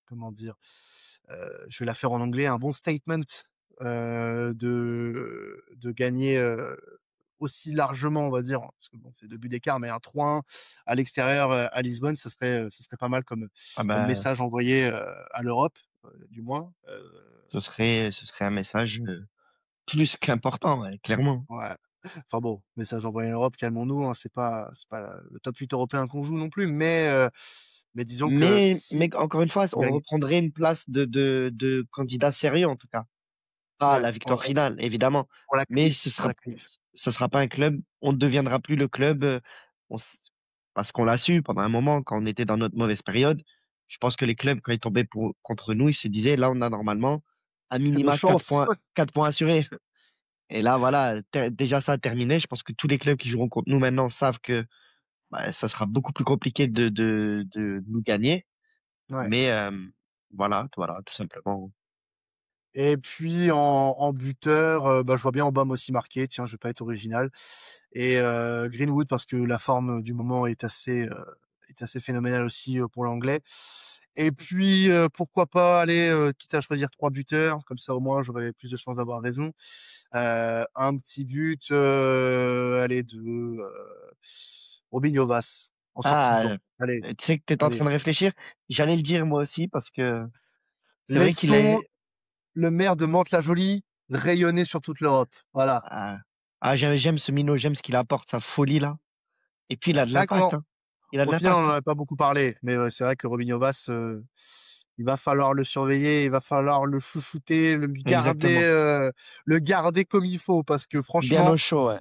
Speaker 1: comment dire, je vais la faire en anglais, un bon statement de gagner aussi largement, on va dire, parce que bon, c'est 2 buts d'écart, mais un 3-1 à l'extérieur à Lisbonne, ça serait pas mal
Speaker 2: ah
Speaker 1: comme
Speaker 2: bah,
Speaker 1: message envoyé à l'Europe, du moins.
Speaker 2: ce serait un message plus qu'important, ouais, clairement.
Speaker 1: Ouais. Enfin bon, message envoyé à l'Europe, calmons-nous, hein, c'est pas le top 8 européen qu'on joue non plus, mais disons que si
Speaker 2: Mais encore une fois,
Speaker 1: on
Speaker 2: on
Speaker 1: gagne,
Speaker 2: reprendrait une place de candidat sérieux, en tout cas. Pas
Speaker 1: ouais,
Speaker 2: la victoire finale, évidemment.
Speaker 1: pour la
Speaker 2: Mais
Speaker 1: qualif, pour la qualif.
Speaker 2: ce sera pas un club, on ne deviendra plus le club, on s- parce qu'on l'a su pendant un moment, quand on était dans notre mauvaise période. Je pense que les clubs, quand ils tombaient contre nous, ils se disaient, là, on a normalement à
Speaker 1: Nos
Speaker 2: minima 4
Speaker 1: chances.
Speaker 2: points, 4 points assurés. Et là, voilà, déjà ça a terminé. Je pense que tous les clubs qui joueront contre nous maintenant savent que bah, ça sera beaucoup plus compliqué de nous gagner.
Speaker 1: Ouais.
Speaker 2: Mais voilà, voilà, tout simplement.
Speaker 1: Et puis en buteur, bah, je vois bien Obama aussi marqué. Tiens, je vais pas être original. Et Greenwood parce que la forme du moment est assez phénoménale aussi pour l'anglais. Et puis pourquoi pas aller, quitte à choisir trois buteurs, comme ça au moins j'aurais plus de chances d'avoir raison. Un petit but, allez de Robin Yovas en sortie de
Speaker 2: Ah,
Speaker 1: banc. Allez,
Speaker 2: tu sais que tu étais en train
Speaker 1: allez.
Speaker 2: de réfléchir. J'allais le dire moi aussi parce que c'est vrai qu'il
Speaker 1: Laissons
Speaker 2: est.
Speaker 1: le maire de Mantes-la-Jolie rayonner sur toute l'Europe. Voilà.
Speaker 2: Ah, j'aime ce minot, j'aime ce qu'il apporte, sa folie là. Et puis il a de
Speaker 1: C'est vrai
Speaker 2: l'impact, hein. Il a de
Speaker 1: au final, on
Speaker 2: l'impact,
Speaker 1: n'en
Speaker 2: hein.
Speaker 1: a pas beaucoup parlé, mais c'est vrai que Robin Yovas, il va falloir le surveiller, il va falloir le chouchouter,
Speaker 2: Exactement.
Speaker 1: le garder comme il faut, parce que
Speaker 2: Bien
Speaker 1: franchement,
Speaker 2: au chaud, ouais.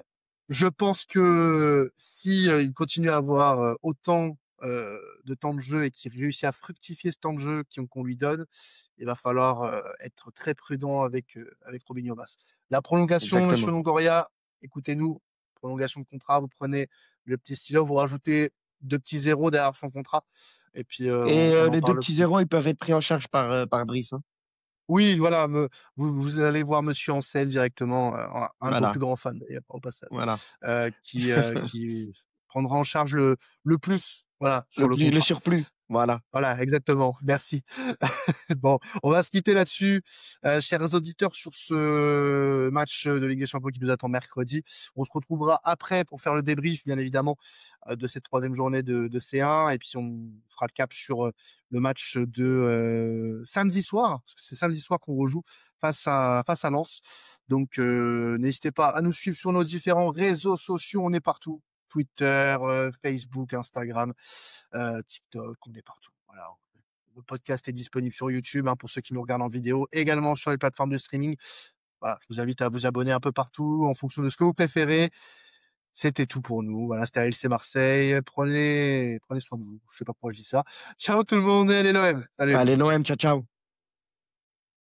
Speaker 1: je pense que si il continue à avoir autant de temps de jeu et qu'il réussit à fructifier ce temps de jeu qu'on lui donne, il va falloir être très prudent avec Robin Yovas. La prolongation, Monsieur
Speaker 2: Exactement.
Speaker 1: Longoria, écoutez-nous, prolongation de contrat, vous prenez le petit stylo, vous rajoutez deux petits zéros derrière son contrat, et puis
Speaker 2: Et
Speaker 1: on n'en
Speaker 2: les deux
Speaker 1: parle
Speaker 2: petits
Speaker 1: plus.
Speaker 2: zéros, ils peuvent être pris en charge par Brice, hein.
Speaker 1: Oui, voilà, vous allez voir Monsieur Ancel directement, un de vos plus
Speaker 2: Voilà,
Speaker 1: grands fans d'ailleurs, au passage,
Speaker 2: voilà.
Speaker 1: qui prendra en charge le plus, voilà, sur le
Speaker 2: Le
Speaker 1: contrat.
Speaker 2: surplus, voilà.
Speaker 1: Voilà, exactement. Merci. Bon, on va se quitter là-dessus, chers auditeurs, sur ce match de Ligue des Champions qui nous attend mercredi. On se retrouvera après pour faire le débrief, bien évidemment, de cette troisième journée de C1, et puis on fera le cap sur le match de samedi soir, parce que c'est samedi soir qu'on rejoue face à Lens. Donc, n'hésitez pas à nous suivre sur nos différents réseaux sociaux. On est partout. Twitter, Facebook, Instagram, TikTok, on est partout. Voilà. Le podcast est disponible sur YouTube pour ceux qui nous regardent en vidéo, également sur les plateformes de streaming. Voilà, je vous invite à vous abonner un peu partout en fonction de ce que vous préférez. C'était tout pour nous. Voilà, c'était LC Marseille. Prenez soin de vous. Je sais pas pourquoi je dis ça. Ciao tout le monde et allez l'OM. Salut.
Speaker 2: Allez, l'OM, ciao, ciao.